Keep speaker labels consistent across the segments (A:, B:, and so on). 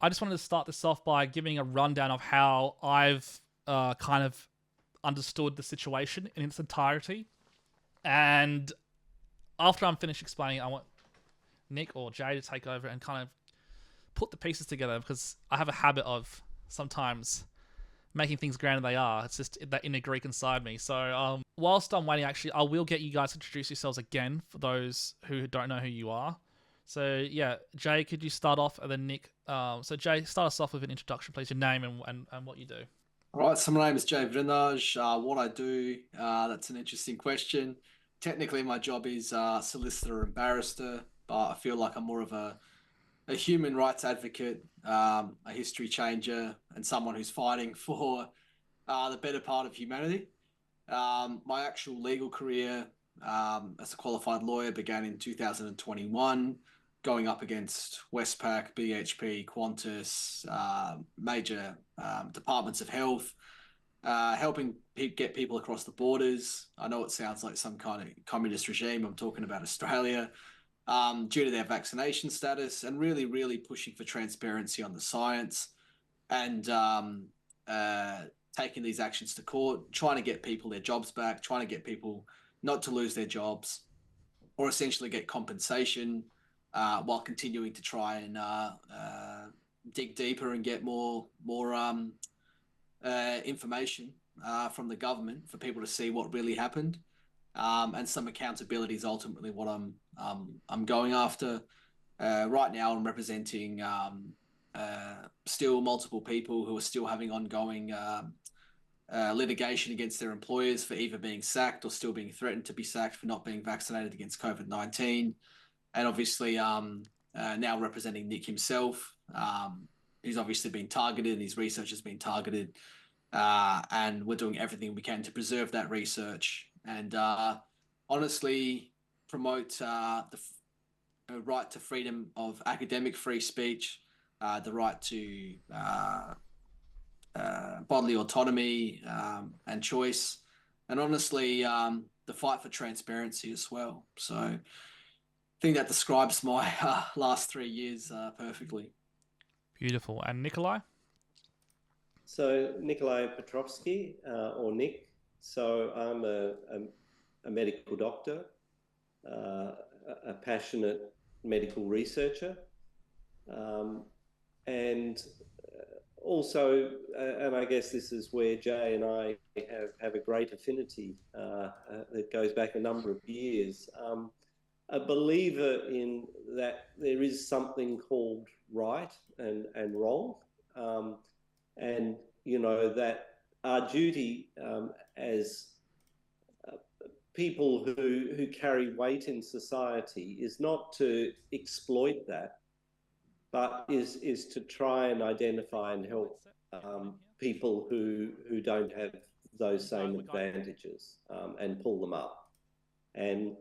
A: I just wanted to start this off by giving a rundown of how I've kind of understood the situation in its entirety. And after I'm finished explaining, I want Nick or Jay to take over and kind of put the pieces together because I have a habit of sometimes making things grander than they are. It's just that inner Greek inside me. So, whilst I'm waiting, actually, I will get you guys to introduce yourselves again for those who don't know who you are. So, yeah, Jay, could you start off, and then Nick. So, Jay, start us off with an introduction, please. Your name and what you do.
B: All right, so my name is Jay Vrinaj. What I do, that's an interesting question. Technically, my job is solicitor and barrister, but I feel like I'm more of a human rights advocate, a history changer, and someone who's fighting for the better part of humanity. My actual legal career as a qualified lawyer began in 2021, going up against Westpac, BHP, Qantas, major departments of health, helping get people across the borders. I know it sounds like some kind of communist regime. I'm talking about Australia, due to their vaccination status, and really, really pushing for transparency on the science and uh, taking these actions to court, trying to get people their jobs back, trying to get people not to lose their jobs, or essentially get compensation while continuing to try and dig deeper and get more information from the government for people to see what really happened. And some accountability is ultimately what I'm going after. Right now, I'm representing still multiple people who are still having ongoing litigation against their employers for either being sacked or still being threatened to be sacked for not being vaccinated against COVID-19. And obviously, now representing Nick himself. He's obviously been targeted and his research has been targeted. And we're doing everything we can to preserve that research and honestly promote the right to freedom of academic free speech, the right to bodily autonomy and choice, and honestly, the fight for transparency as well. So I think that describes my last 3 years perfectly.
A: Beautiful. And Nikolai?
C: So Nikolai Petrovsky, or Nick. So I'm a medical doctor, uh, a passionate medical researcher, um, and also, and I guess this is where Jay and I have a great affinity that goes back a number of years. A believer in that there is something called right and wrong. Um, and that our duty as people who carry weight in society is not to exploit that, but is to try and identify and help people who don't have those same advantages and pull them up. And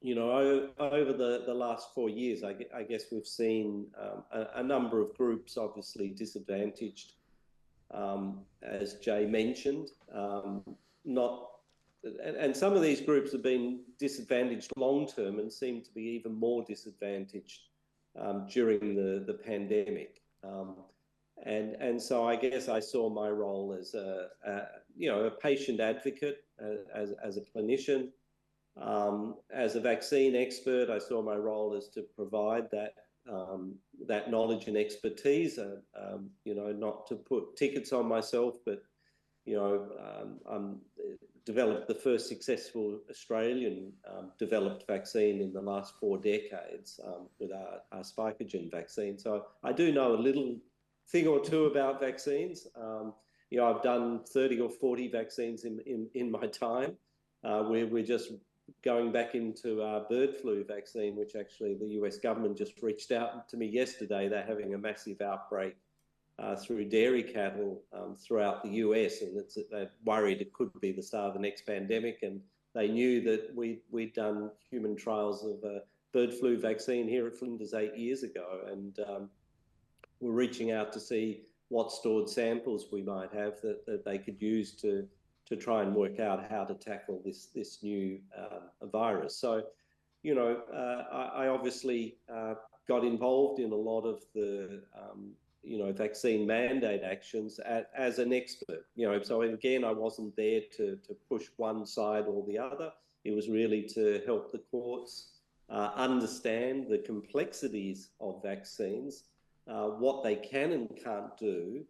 C: over the last 4 years, I guess we've seen a number of groups obviously disadvantaged, as Jay mentioned, not, and some of these groups have been disadvantaged long term and seem to be even more disadvantaged during the pandemic. And so I guess I saw my role as a patient advocate, as a clinician, as a vaccine expert. I saw my role as to provide that knowledge and expertise, not to put tickets on myself, but I'm developed the first successful Australian developed vaccine in the last 4 decades with our Spikogen vaccine. So I do know a little thing or two about vaccines. I've done 30 or 40 vaccines in my time. We're just going back into our bird flu vaccine, which actually the US government just reached out to me yesterday. They're having a massive outbreak through dairy cattle throughout the US, and they're worried it could be the start of the next pandemic. And they knew that we'd done human trials of a bird flu vaccine here at Flinders 8 years ago, and we're reaching out to see what stored samples we might have that they could use to try and work out how to tackle this new virus. So, I obviously got involved in a lot of the vaccine mandate actions as an expert. So again, I wasn't there to push one side or the other. It was really to help the courts understand the complexities of vaccines, what they can and can't do,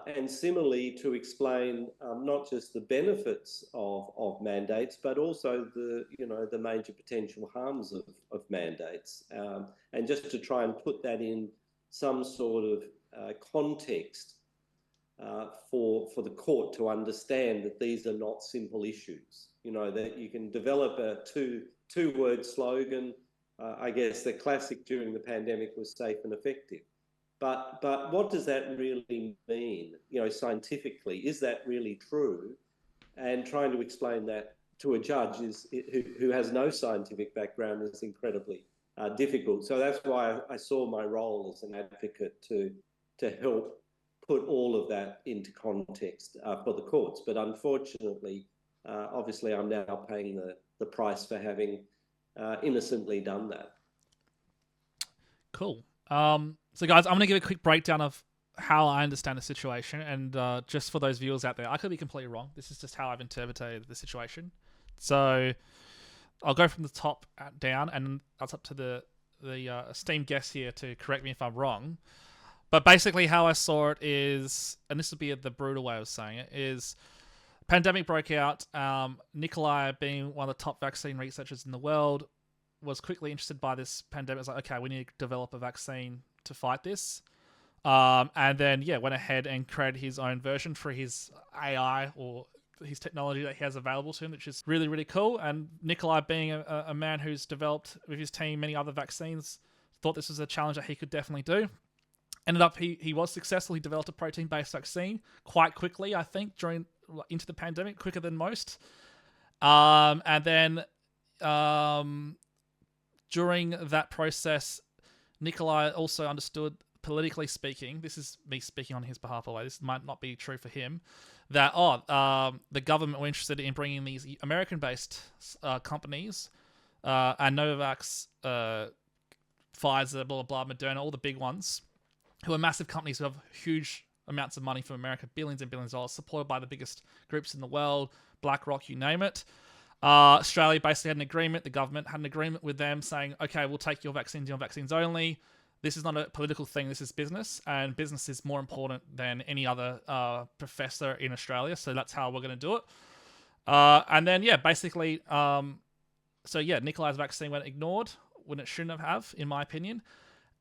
C: and similarly to explain not just the benefits of mandates, but also the major potential harms of mandates, and just to try and put that in some sort of context for the court to understand that these are not simple issues. That you can develop a two-word slogan. I guess the classic during the pandemic was safe and effective. But what does that really mean? Scientifically, is that really true? And trying to explain that to a judge who has no scientific background is incredibly difficult. So that's why I saw my role as an advocate to help put all of that into context for the courts. But unfortunately, obviously, I'm now paying the price for having innocently done that.
A: Cool. So guys, I'm going to give a quick breakdown of how I understand the situation, and just for those viewers out there, I could be completely wrong. This is just how I've interpreted the situation. So I'll go from the top down, and that's up to the esteemed guest here to correct me if I'm wrong. But basically how I saw it is, and this would be the brutal way of saying it, is pandemic broke out. Nikolai, being one of the top vaccine researchers in the world, was quickly interested by this pandemic. It's like, okay, we need to develop a vaccine to fight this. And then, went ahead and created his own version for his AI or his technology that he has available to him, which is really, really cool. And Nikolai, being a man who's developed with his team many other vaccines, thought this was a challenge that he could definitely do. Ended up, he was successful. He developed a protein-based vaccine quite quickly, I think, into the pandemic, quicker than most. And then during that process, Nikolai also understood, politically speaking, this is me speaking on his behalf, although this might not be true for him, that the government were interested in bringing these American-based companies, and Novavax, Pfizer, blah, blah, blah, Moderna, all the big ones, who are massive companies who have huge amounts of money from America, billions and billions of dollars, supported by the biggest groups in the world, BlackRock, you name it. Australia basically had an agreement. The government had an agreement with them saying, okay, we'll take your vaccines only. This is not a political thing. This is business, and business is more important than any other professor in Australia. So that's how we're going to do it. And then, basically, Nikolai's vaccine went ignored when it shouldn't have, in my opinion.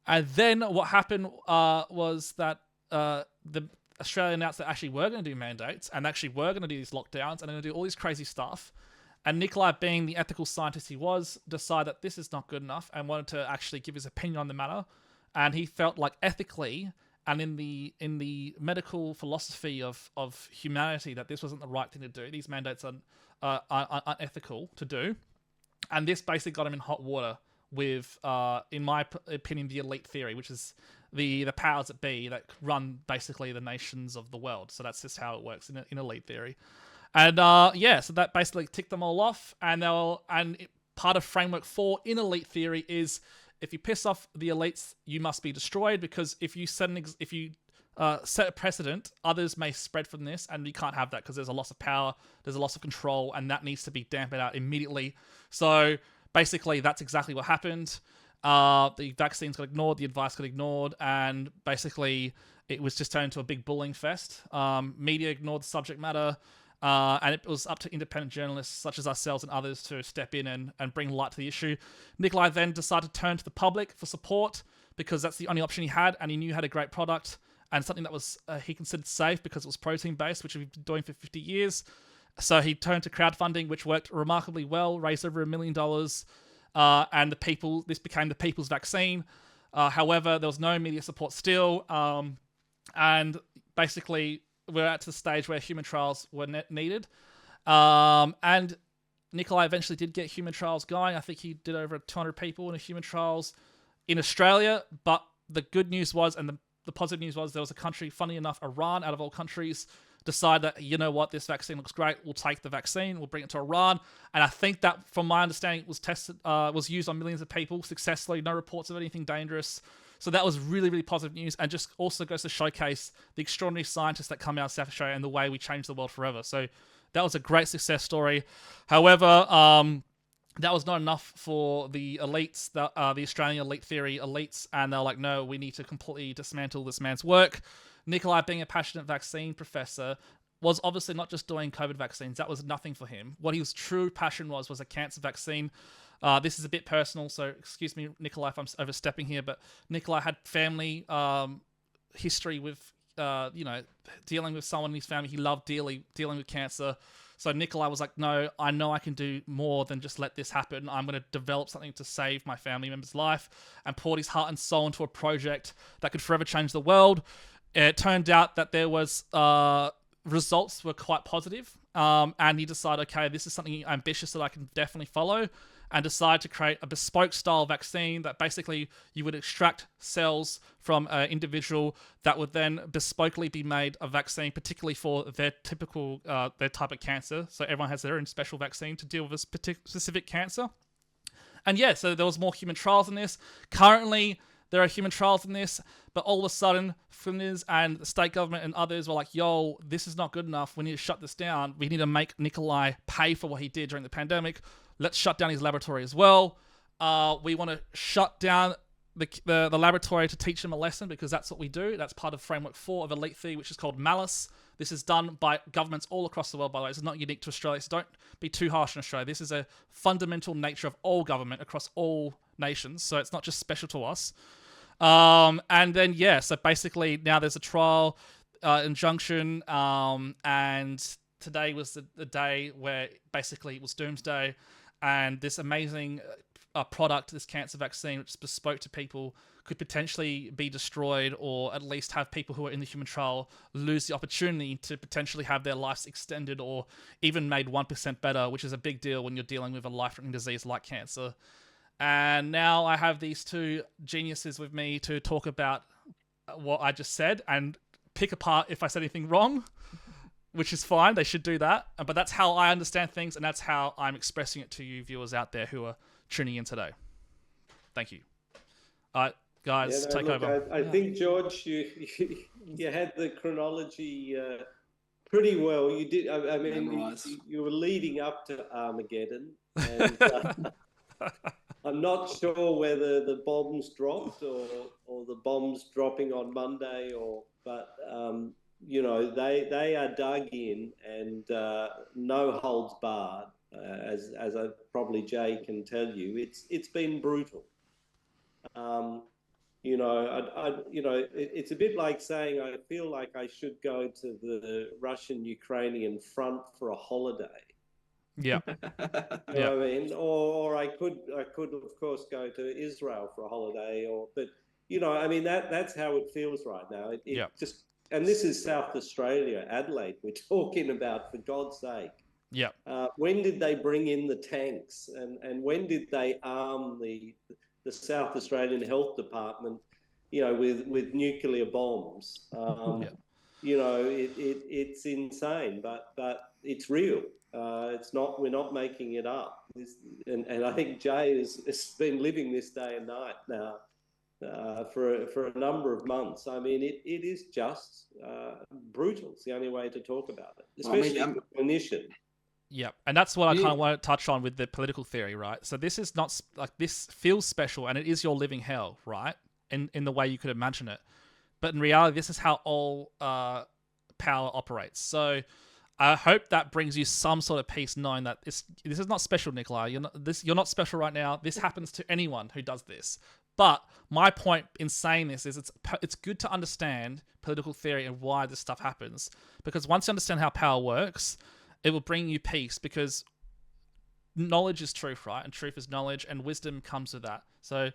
A: And then what happened was that the Australia announced that actually we're going to do mandates and actually we're going to do these lockdowns and going to do all this crazy stuff. And Nikolai, being the ethical scientist he was, decided that this is not good enough and wanted to actually give his opinion on the matter. And he felt like ethically and in the medical philosophy of humanity that this wasn't the right thing to do. These mandates are unethical to do. And this basically got him in hot water with, in my opinion, the elite theory, which is the powers that be that run basically the nations of the world. So that's just how it works in elite theory. And so that basically ticked them all off. And part of framework 4 in elite theory is, if you piss off the elites, you must be destroyed, because if you set a precedent, others may spread from this, and you can't have that because there's a loss of power, there's a loss of control, and that needs to be dampened out immediately. So basically, that's exactly what happened. The vaccines got ignored, the advice got ignored, and basically it was just turned into a big bullying fest. Media ignored the subject matter, and it was up to independent journalists such as ourselves and others to step in and bring light to the issue. Nikolai then decided to turn to the public for support, because that's the only option he had, and he knew he had a great product and something that was he considered safe because it was protein-based, which we've been doing for 50 years. So he turned to crowdfunding, which worked remarkably well, raised over $1 million, and this became the people's vaccine. However, there was no media support still, and basically we're at the stage where human trials were needed. And Nikolai eventually did get human trials going. I think he did over 200 people in human trials in Australia. But the good news was, and the positive news was, there was a country, funny enough, Iran, out of all countries, decide that, you know what, this vaccine looks great, we'll take the vaccine, we'll bring it to Iran. And I think that, from my understanding, it was tested, was used on millions of people successfully, no reports of anything dangerous. So that was really, really positive news, and just also goes to showcase the extraordinary scientists that come out of South Australia and the way we change the world forever. So that was a great success story. However, that was not enough for the elites, the Australian elite theory elites, and they're like, no, we need to completely dismantle this man's work. Nikolai, being a passionate vaccine professor, was obviously not just doing COVID vaccines. That was nothing for him. What his true passion was a cancer vaccine. This is a bit personal, so excuse me, Nikolai, if I'm overstepping here, but Nikolai had family history with, dealing with someone in his family. He loved dealing with cancer. So Nikolai was like, no, I know I can do more than just let this happen. I'm going to develop something to save my family member's life, and poured his heart and soul into a project that could forever change the world. It turned out that there was results were quite positive, and he decided, okay, this is something ambitious that I can definitely follow, and decided to create a bespoke style vaccine that basically you would extract cells from an individual that would then bespokely be made a vaccine, particularly for their their type of cancer. So everyone has their own special vaccine to deal with a specific cancer. And yeah, so there was more human trials in this. Currently, there are human trials in this, but all of a sudden, FNIS and the state government and others were like, yo, this is not good enough. We need to shut this down. We need to make Nikolai pay for what he did during the pandemic. Let's shut down his laboratory as well. We want to shut down the laboratory to teach them a lesson, because that's what we do. That's part of Framework 4 of Elite Theory, which is called malice. This is done by governments all across the world, by the way. This is not unique to Australia, so don't be too harsh on Australia. This is a fundamental nature of all government across all nations, so it's not just special to us. And then, yeah, so basically now there's a trial injunction, and today was the day where basically it was doomsday, and this amazing product, this cancer vaccine, which is bespoke to people, could potentially be destroyed, or at least have people who are in the human trial lose the opportunity to potentially have their lives extended or even made 1% better, which is a big deal when you're dealing with a life-threatening disease like cancer. And now I have these two geniuses with me to talk about what I just said and pick apart if I said anything wrong, which is fine. They should do that. But that's how I understand things, and that's how I'm expressing it to you viewers out there who are tuning in today. Thank you. All right, guys, take over.
C: I think, George, you had the chronology pretty well. You did. I mean, you were leading up to Armageddon. And, I'm not sure whether the bombs dropped or the bombs dropping on Monday, but they are dug in, and no holds barred, as I probably Jay can tell you. It's been brutal. It's a bit like saying I feel like I should go to the Russian-Ukrainian front for a holiday.
A: Yeah.
C: You know what I mean? Or I could of course go to Israel for a holiday, but that's how it feels right now. Just, and this is South Australia, Adelaide, we're talking about, for God's sake.
A: Yeah.
C: When did they bring in the tanks, and when did they arm the South Australian Health Department, with nuclear bombs? It's insane, but it's real. It's not. We're not making it up. And I think Jay has been living this day and night now for a number of months. I mean, it is just brutal. It's the only way to talk about it, especially for a clinician.
A: Yeah, and that's what I kind of want to touch on with the political theory, right? So this is not like, this feels special, and it is your living hell, right? In the way you could imagine it, but in reality, this is how all power operates. So I hope that brings you some sort of peace, knowing that this is not special, Nikolai. You're not special right now. This happens to anyone who does this. But my point in saying this is it's good to understand political theory and why this stuff happens, because once you understand how power works, it will bring you peace, because knowledge is truth, right? And truth is knowledge, and wisdom comes with that. So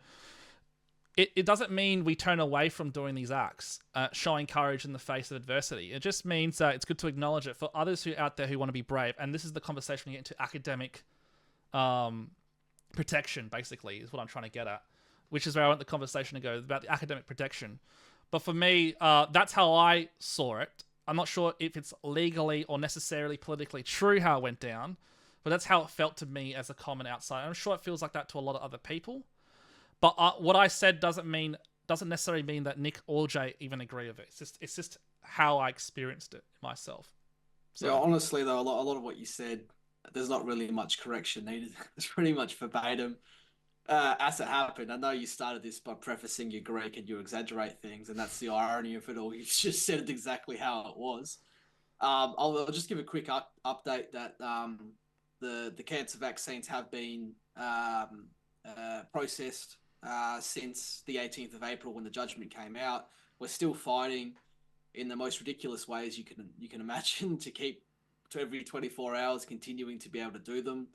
A: it doesn't mean we turn away from doing these acts, showing courage in the face of adversity. It just means that it's good to acknowledge it for others who out there who want to be brave. And this is the conversation we get into academic protection, basically, is what I'm trying to get at, which is where I want the conversation to go, about the academic protection. But for me, that's how I saw it. I'm not sure if it's legally or necessarily politically true how it went down, but that's how it felt to me as a common outsider. I'm sure it feels like that to a lot of other people. But what I said doesn't mean doesn't necessarily mean that Nick or Jay even agree with it. It's just how I experienced it myself. So
B: Yeah, honestly though, a lot of what you said, there's not really much correction needed. It's pretty much verbatim. As it happened, I know you started this by prefacing your Greek and you exaggerate things, and that's the irony of it all. You just said it exactly how it was. I'll just give a quick update that the cancer vaccines have been processed since the 18th of April when the judgment came out. We're still fighting in the most ridiculous ways you can imagine to keep to every 24 hours continuing to be able to do them.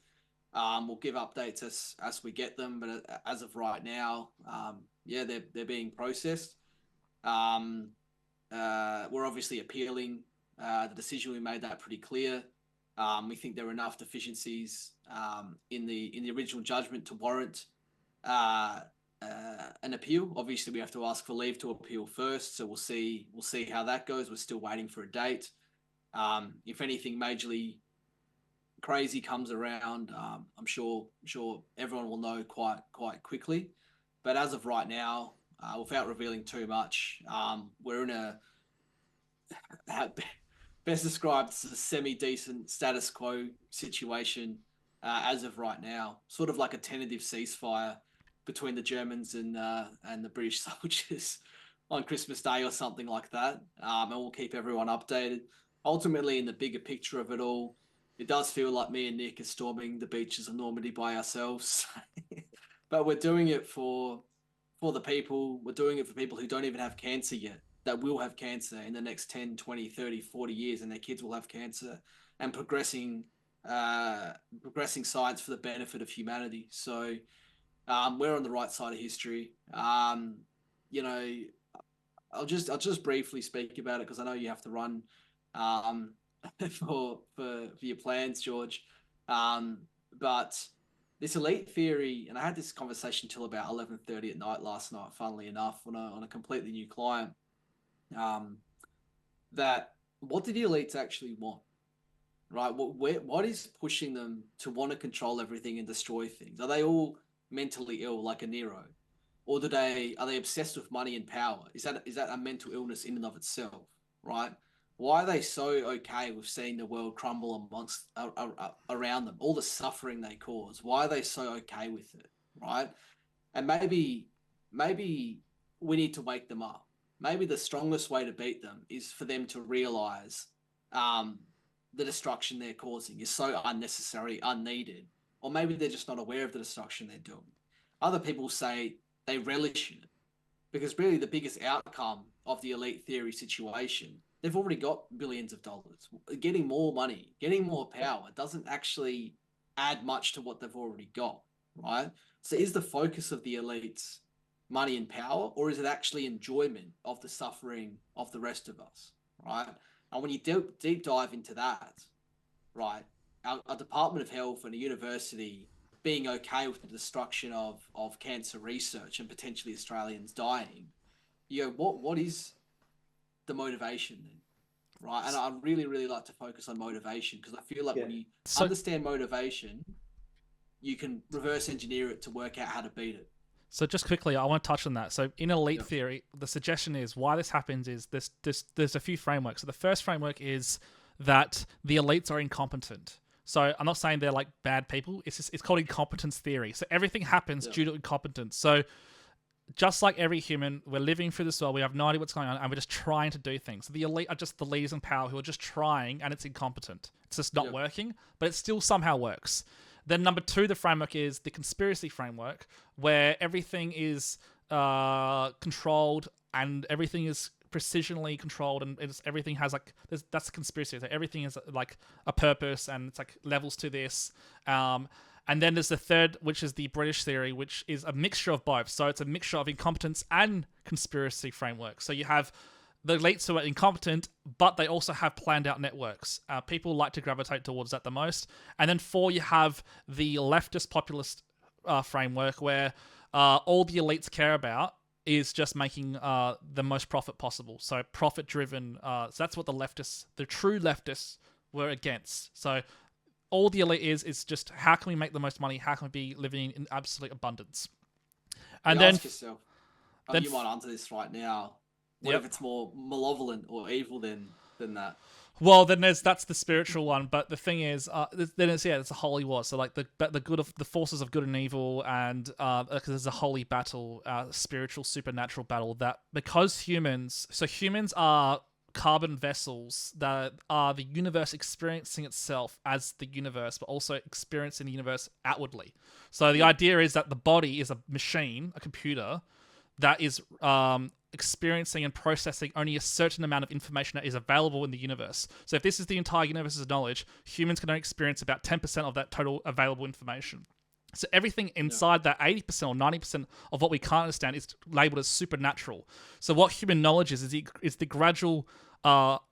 B: We'll give updates as we get them, but as of right now, yeah, they're being processed. We're obviously appealing the decision. We made that pretty clear. We think there are enough deficiencies in the original judgment to warrant an appeal. Obviously, we have to ask for leave to appeal first, so we'll see how that goes. We're still waiting for a date. If anything majorly crazy comes around, I'm sure everyone will know quite quickly. But as of right now, without revealing too much, we're in a best described as a semi-decent status quo situation as of right now, sort of like a tentative ceasefire between the Germans and the British soldiers on Christmas Day or something like that. And we'll keep everyone updated. Ultimately, in the bigger picture of it all, it does feel like me and Nick are storming the beaches of Normandy by ourselves. But we're doing it for the people. We're doing it for people who don't even have cancer yet, that will have cancer in the next 10, 20, 30, 40 years, and their kids will have cancer, and progressing science for the benefit of humanity. So we're on the right side of history. You know, I'll just briefly speak about it because I know you have to run for your plans, George. But this elite theory, and I had this conversation till about 11:30 at night last night, funnily enough, on a completely new client. That what do the elites actually want, right? What is pushing them to want to control everything and destroy things? Are they all mentally ill like a Nero, or are they obsessed with money and power? Is that a mental illness in and of itself, right? Why are they so okay with seeing the world crumble amongst around them, all the suffering they cause? Why are they so okay with it, right? And maybe we need to wake them up. Maybe the strongest way to beat them is for them to realize the destruction they're causing is so unnecessary, unneeded, or maybe they're just not aware of the destruction they're doing. Other people say they relish in it because really the biggest outcome of the elite theory situation, they've already got billions of dollars. Getting more money, getting more power doesn't actually add much to what they've already got, right? So is the focus of the elites money and power, or is it actually enjoyment of the suffering of the rest of us, right? And when you deep dive into that, right, a Department of Health and a university being okay with the destruction of cancer research and potentially Australians dying, you know, what is the motivation then, right? And I really like to focus on motivation because I feel like when you understand motivation, you can reverse engineer it to work out how to beat it.
A: So just quickly, I want to touch on that. So in elite theory, the suggestion is why this happens is there's a few frameworks. So the first framework is that the elites are incompetent. So I'm not saying they're like bad people. It's called incompetence theory. So everything happens due to incompetence. So just like every human, we're living through this world. We have no idea what's going on, and we're just trying to do things. So the elite are just the leaders in power who are just trying, and it's incompetent. It's just not working, but it still somehow works. Then number two, the framework is the conspiracy framework, where everything is controlled and everything is precisionally controlled, and everything has like that's a conspiracy. So everything is like a purpose, and it's like levels to this. And then there's the third, which is the British theory, which is a mixture of both. So it's a mixture of incompetence and conspiracy framework. So you have the elites who are incompetent, but they also have planned out networks. People like to gravitate towards that the most. And then four, you have the leftist populist framework, where all the elites care about is just making the most profit possible. So profit-driven. So that's what the true leftists were against. So all the elite is just how can we make the most money? How can we be living in absolute abundance? And then
B: ask yourself,
A: Then
B: you might answer this right now. What
A: Yep.
B: if it's more malevolent or evil than that?
A: Well, then that's the spiritual one, but the thing is, then it's it's a holy war. So like the good of the forces of good and evil, and because there's a holy battle, spiritual supernatural battle that because humans are carbon vessels that are the universe experiencing itself as the universe, but also experiencing the universe outwardly. So the idea is that the body is a machine, a computer that is experiencing and processing only a certain amount of information that is available in the universe. So if this is the entire universe's knowledge, humans can only experience about 10% of that total available information. So everything inside that 80% or 90% of what we can't understand is labeled as supernatural. So what human knowledge is the gradual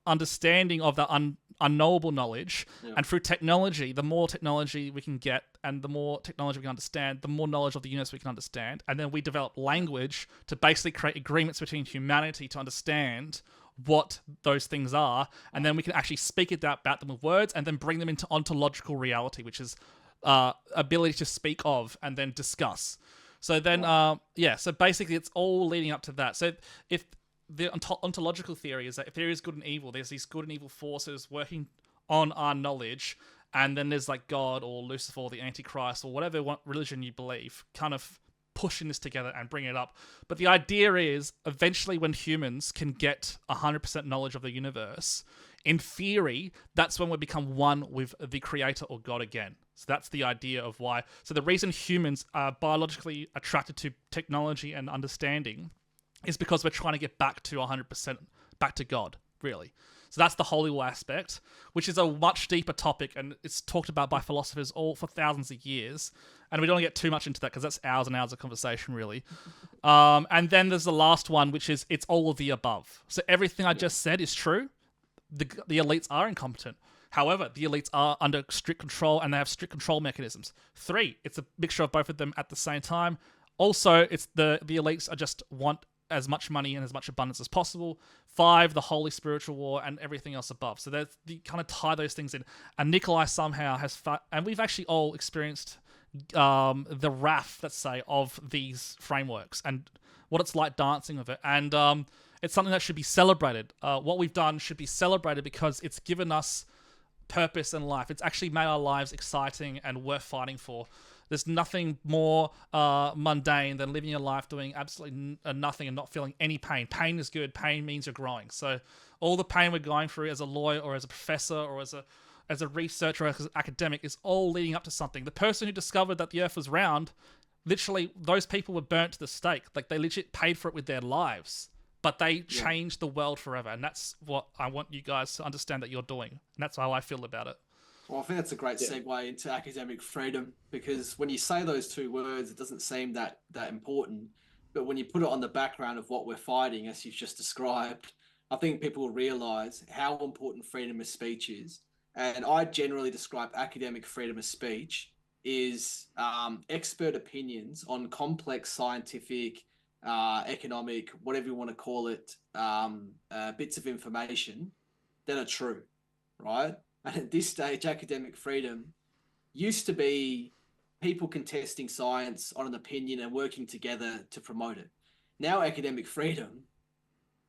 A: understanding of the unknowable knowledge.
B: Yeah.
A: And through technology, the more technology we can get and the more technology we can understand, the more knowledge of the universe we can understand. And then we develop language to basically create agreements between humanity to understand what those things are. And then we can actually speak about them with words and then bring them into ontological reality, which is ability to speak of and then discuss. So then, so basically it's all leading up to that. So if the ontological theory is that if there is good and evil, there's these good and evil forces working on our knowledge, and then there's like God or Lucifer or the Antichrist or whatever religion you believe, kind of pushing this together and bringing it up. But the idea is eventually when humans can get 100% knowledge of the universe, in theory, that's when we become one with the creator or God again. So that's the idea of why. So the reason humans are biologically attracted to technology and understanding is because we're trying to get back to 100%, back to God, really. So that's the holy war aspect, which is a much deeper topic, and it's talked about by philosophers all for thousands of years. And we don't want to get too much into that because that's hours and hours of conversation, really. And then there's the last one, which is it's all of the above. So everything I just said is true. The elites are incompetent. However, the elites are under strict control and they have strict control mechanisms. 3, it's a mixture of both of them at the same time. Also, it's the elites are just want as much money and as much abundance as possible. 5, the holy spiritual war and everything else above. So you kind of tie those things in. And Nikolai somehow has, and we've actually all experienced the wrath, let's say, of these frameworks and what it's like dancing with it. And it's something that should be celebrated. What we've done should be celebrated because it's given us purpose in life. It's actually made our lives exciting and worth fighting for. There's nothing more mundane than living your life doing absolutely nothing and not feeling any pain. Pain is good. Pain means you're growing. So all the pain we're going through as a lawyer or as a professor or as a researcher or as an academic is all leading up to something. The person who discovered that the earth was round, literally, those people were burnt to the stake. Like, they legit paid for it with their lives. But they changed the world forever. And that's what I want you guys to understand that you're doing. And that's how I feel about it.
B: Well, I think that's a great segue into academic freedom, because when you say those two words, it doesn't seem that important. But when you put it on the background of what we're fighting, as you've just described, I think people will realize how important freedom of speech is. And I generally describe academic freedom of speech is expert opinions on complex scientific, economic, whatever you want to call it, bits of information that are true, right? And at this stage, academic freedom used to be people contesting science on an opinion and working together to promote it. Now, academic freedom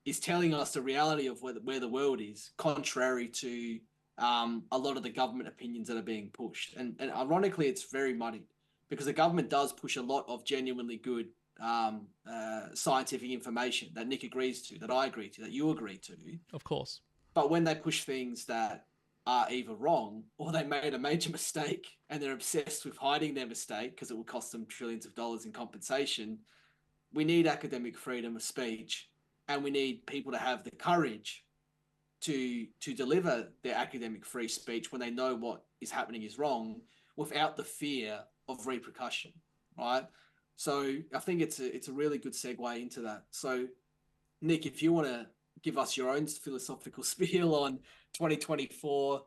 B: is telling us the reality of where the world is, contrary to a lot of the government opinions that are being pushed. And ironically, it's very muddied because the government does push a lot of genuinely good scientific information that Nick agrees to, that I agree to, that you agree to.
A: Of course.
B: But when they push things that are either wrong or they made a major mistake and they're obsessed with hiding their mistake because it will cost them trillions of dollars in compensation, we need academic freedom of speech, and we need people to have the courage to deliver their academic free speech when they know what is happening is wrong without the fear of repercussion, right? So I think it's a really good segue into that. So Nick, if you want to give us your own philosophical spiel on 2024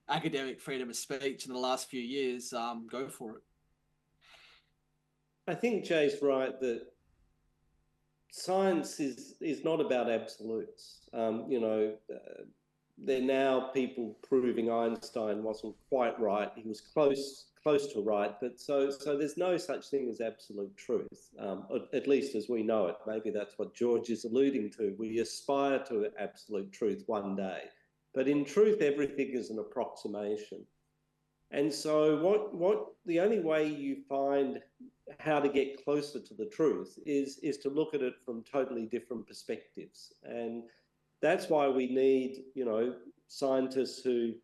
B: academic freedom of speech in the last few years, go for it.
C: I think Jay's right that science is not about absolutes. There are now people proving Einstein wasn't quite right. He was close close to right, but so there's no such thing as absolute truth, at least as we know it. Maybe that's what George is alluding to. We aspire to absolute truth one day, but in truth, everything is an approximation. And so what the only way you find how to get closer to the truth is to look at it from totally different perspectives. And that's why we need, scientists who,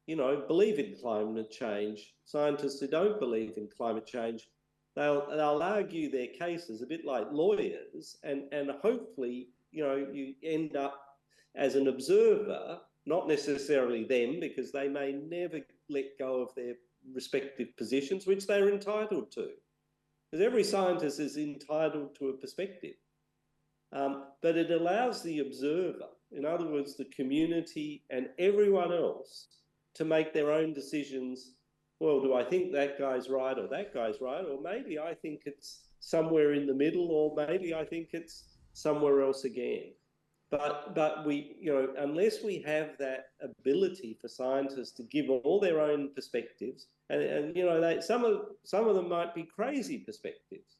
C: believe in climate change, scientists who don't believe in climate change. They'll argue their cases a bit like lawyers, and hopefully, you end up as an observer, not necessarily them, because they may never let go of their respective positions, which they're entitled to. Because every scientist is entitled to a perspective. But it allows the observer, in other words, the community and everyone else, to make their own decisions. Well, do I think that guy's right or that guy's right? Or maybe I think it's somewhere in the middle, or maybe I think it's somewhere else again. But we, unless we have that ability for scientists to give all their own perspectives, and some of them might be crazy perspectives,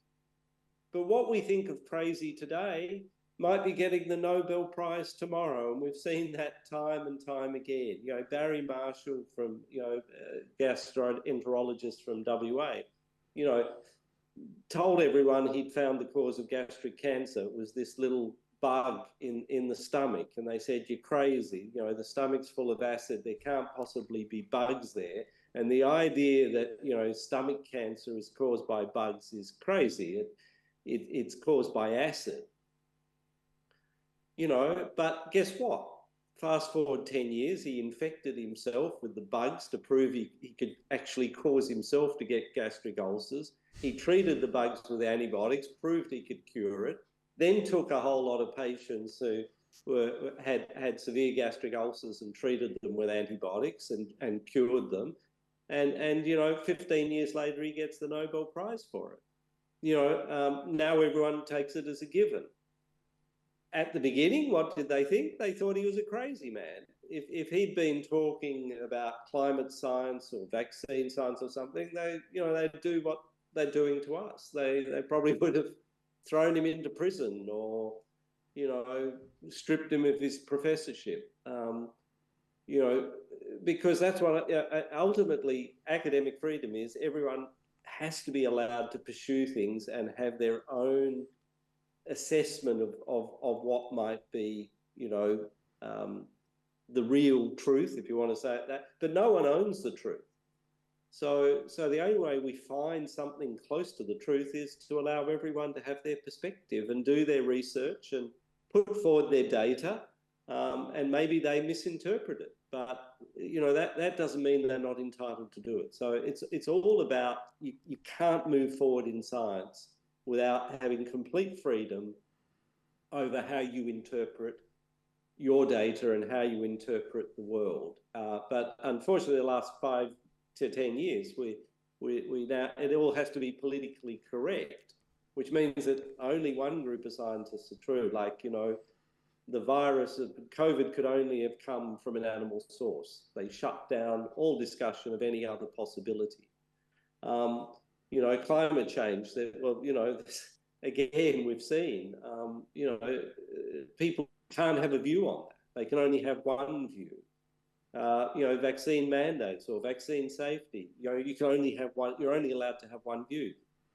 C: but what we think of crazy today might be getting the Nobel Prize tomorrow, and we've seen that time and time again. Barry Marshall from gastroenterologist from WA, told everyone he'd found the cause of gastric cancer. It was this little bug in the stomach, and they said, you're crazy, the stomach's full of acid, there can't possibly be bugs there. And the idea that stomach cancer is caused by bugs is crazy. It's caused by acid, but guess what? Fast forward 10 years, he infected himself with the bugs to prove he could actually cause himself to get gastric ulcers. He treated the bugs with antibiotics, proved he could cure it, then took a whole lot of patients who had severe gastric ulcers and treated them with antibiotics and cured them. And 15 years later, he gets the Nobel Prize for it. Now everyone takes it as a given. At the beginning, what did they think? They thought he was a crazy man. If he'd been talking about climate science or vaccine science or something, they'd do what they're doing to us. They probably would have thrown him into prison or, stripped him of his professorship. Because that's what ultimately academic freedom is. Everyone has to be allowed to pursue things and have their own assessment of what might be, the real truth, if you want to say it that. But no one owns the truth. So the only way we find something close to the truth is to allow everyone to have their perspective and do their research and put forward their data, and maybe they misinterpret it. But that doesn't mean they're not entitled to do it. So it's all about you can't move forward in science without having complete freedom over how you interpret your data and how you interpret the world. But unfortunately, the last 5 to 10 years, we now, it all has to be politically correct, which means that only one group of scientists are true. Like, the virus of COVID could only have come from an animal source. They shut down all discussion of any other possibility. Climate change, again, we've seen, people can't have a view on that. They can only have one view. Vaccine mandates or vaccine safety, you can only have one, you're only allowed to have one view.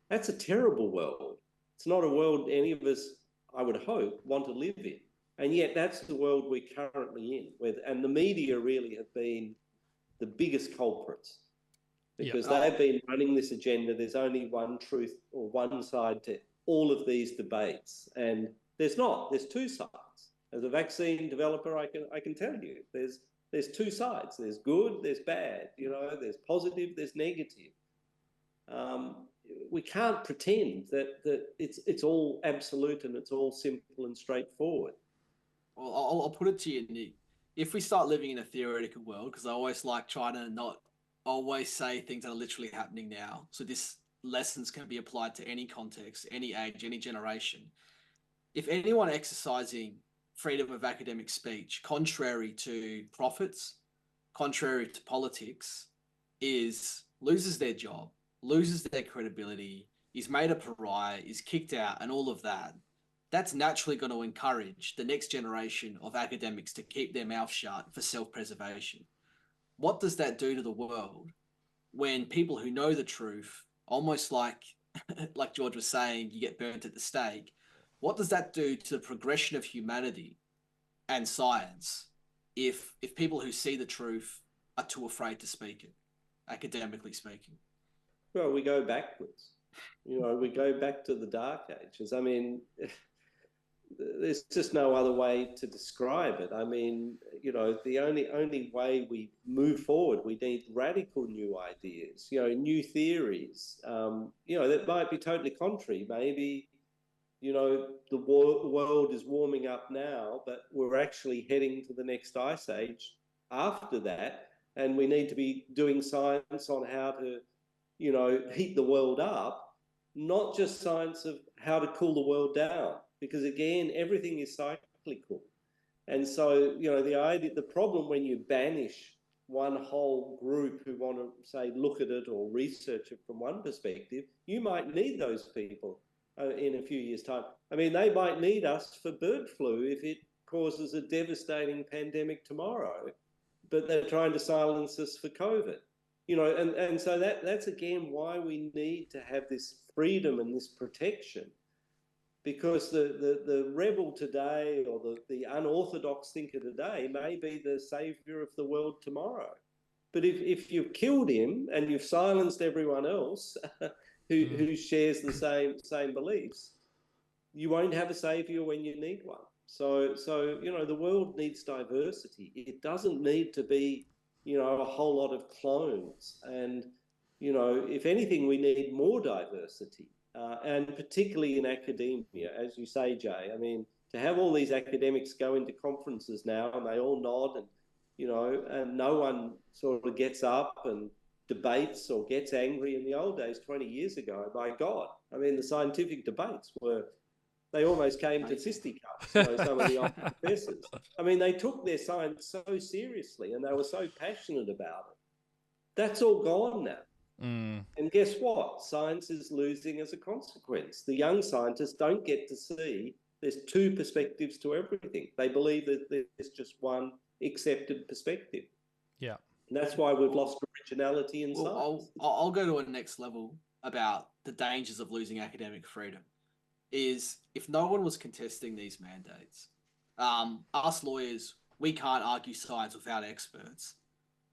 C: That's a terrible world. It's not a world any of us, I would hope, want to live in. And yet that's the world we're currently in. And the media really have been the biggest culprits because they've been running this agenda. There's only one truth or one side to all of these debates. And there's not, there's two sides. As a vaccine developer, I can tell you, there's two sides. There's good, there's bad, there's positive, there's negative. We can't pretend that it's all absolute and it's all simple and straightforward.
B: Well, I'll put it to you, Nick. If we start living in a theoretical world, because I always like trying to not always say things that are literally happening now, so this lessons can be applied to any context, any age, any generation. If anyone exercising freedom of academic speech, contrary to profits, contrary to politics, loses their job, loses their credibility, is made a pariah, is kicked out, and all of that, that's naturally going to encourage the next generation of academics to keep their mouth shut for self-preservation. What does that do to the world when people who know the truth, almost like like George was saying, you get burnt at the stake? What does that do to the progression of humanity and science if people who see the truth are too afraid to speak it, academically speaking?
C: Well, we go backwards. We go back to the Dark Ages. I mean, there's just no other way to describe it. I mean, the only way we move forward, we need radical new ideas, new theories, that might be totally contrary. Maybe, the world is warming up now, but we're actually heading to the next ice age after that. And we need to be doing science on how to, heat the world up, not just science of how to cool the world down. Because again, everything is cyclical. And so, the problem when you banish one whole group who want to, say, look at it or research it from one perspective, you might need those people in a few years' time. I mean, they might need us for bird flu if it causes a devastating pandemic tomorrow, but they're trying to silence us for COVID. And so that's again why we need to have this freedom and this protection. Because the rebel today or the unorthodox thinker today may be the savior of the world tomorrow. But if you've killed him and you've silenced everyone else who shares the same beliefs, you won't have a savior when you need one. So the world needs diversity. It doesn't need to be a whole lot of clones. And if anything, we need more diversity. And particularly in academia, as you say, Jay. I mean, to have all these academics go into conferences now and they all nod and no one sort of gets up and debates or gets angry. In the old days, 20 years ago, my God, I mean, the scientific debates they almost came to fisticuffs, some of the old professors. I mean, they took their science so seriously and they were so passionate about it. That's all gone now. And guess what? Science is losing as a consequence. The young scientists don't get to see there's two perspectives to everything. They believe that there's just one accepted perspective.
A: Yeah.
C: And that's why we've lost originality in
B: science. I'll go to a next level about the dangers of losing academic freedom. Is if no one was contesting these mandates, us lawyers, we can't argue science without experts,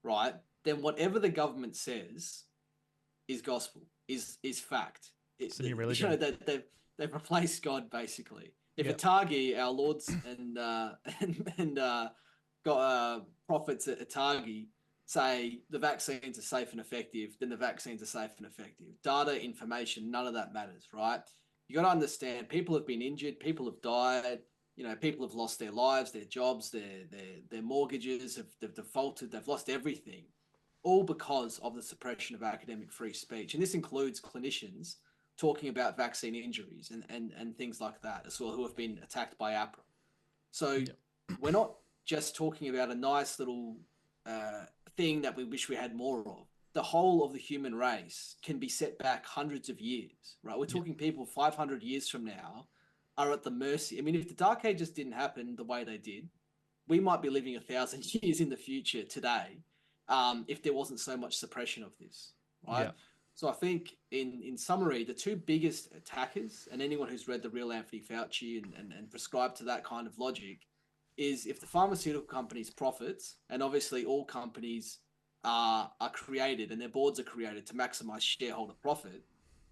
B: right? Then whatever the government says is gospel, is fact.
A: It's a new religion.
B: They've replaced God basically. If Atagi, our lords and prophets at Atagi say the vaccines are safe and effective, then the vaccines are safe and effective. Data, information, none of that matters, right? You got to understand, people have been injured, people have died, people have lost their lives, their jobs, their mortgages, they've defaulted, they've lost everything, all because of the suppression of academic free speech. And this includes clinicians talking about vaccine injuries and things like that as well, who have been attacked by APRA. So we're not just talking about a nice little thing that we wish we had more of. The whole of the human race can be set back hundreds of years, right? We're talking people 500 years from now are at the mercy. I mean, if the Dark Ages didn't happen the way they did, we might be living 1,000 years in the future today if there wasn't so much suppression of this, right? Yeah. So I think in summary, the two biggest attackers, and anyone who's read the real Anthony Fauci and prescribed to that kind of logic, is if the pharmaceutical companies profits, and obviously all companies are created and their boards are created to maximize shareholder profit,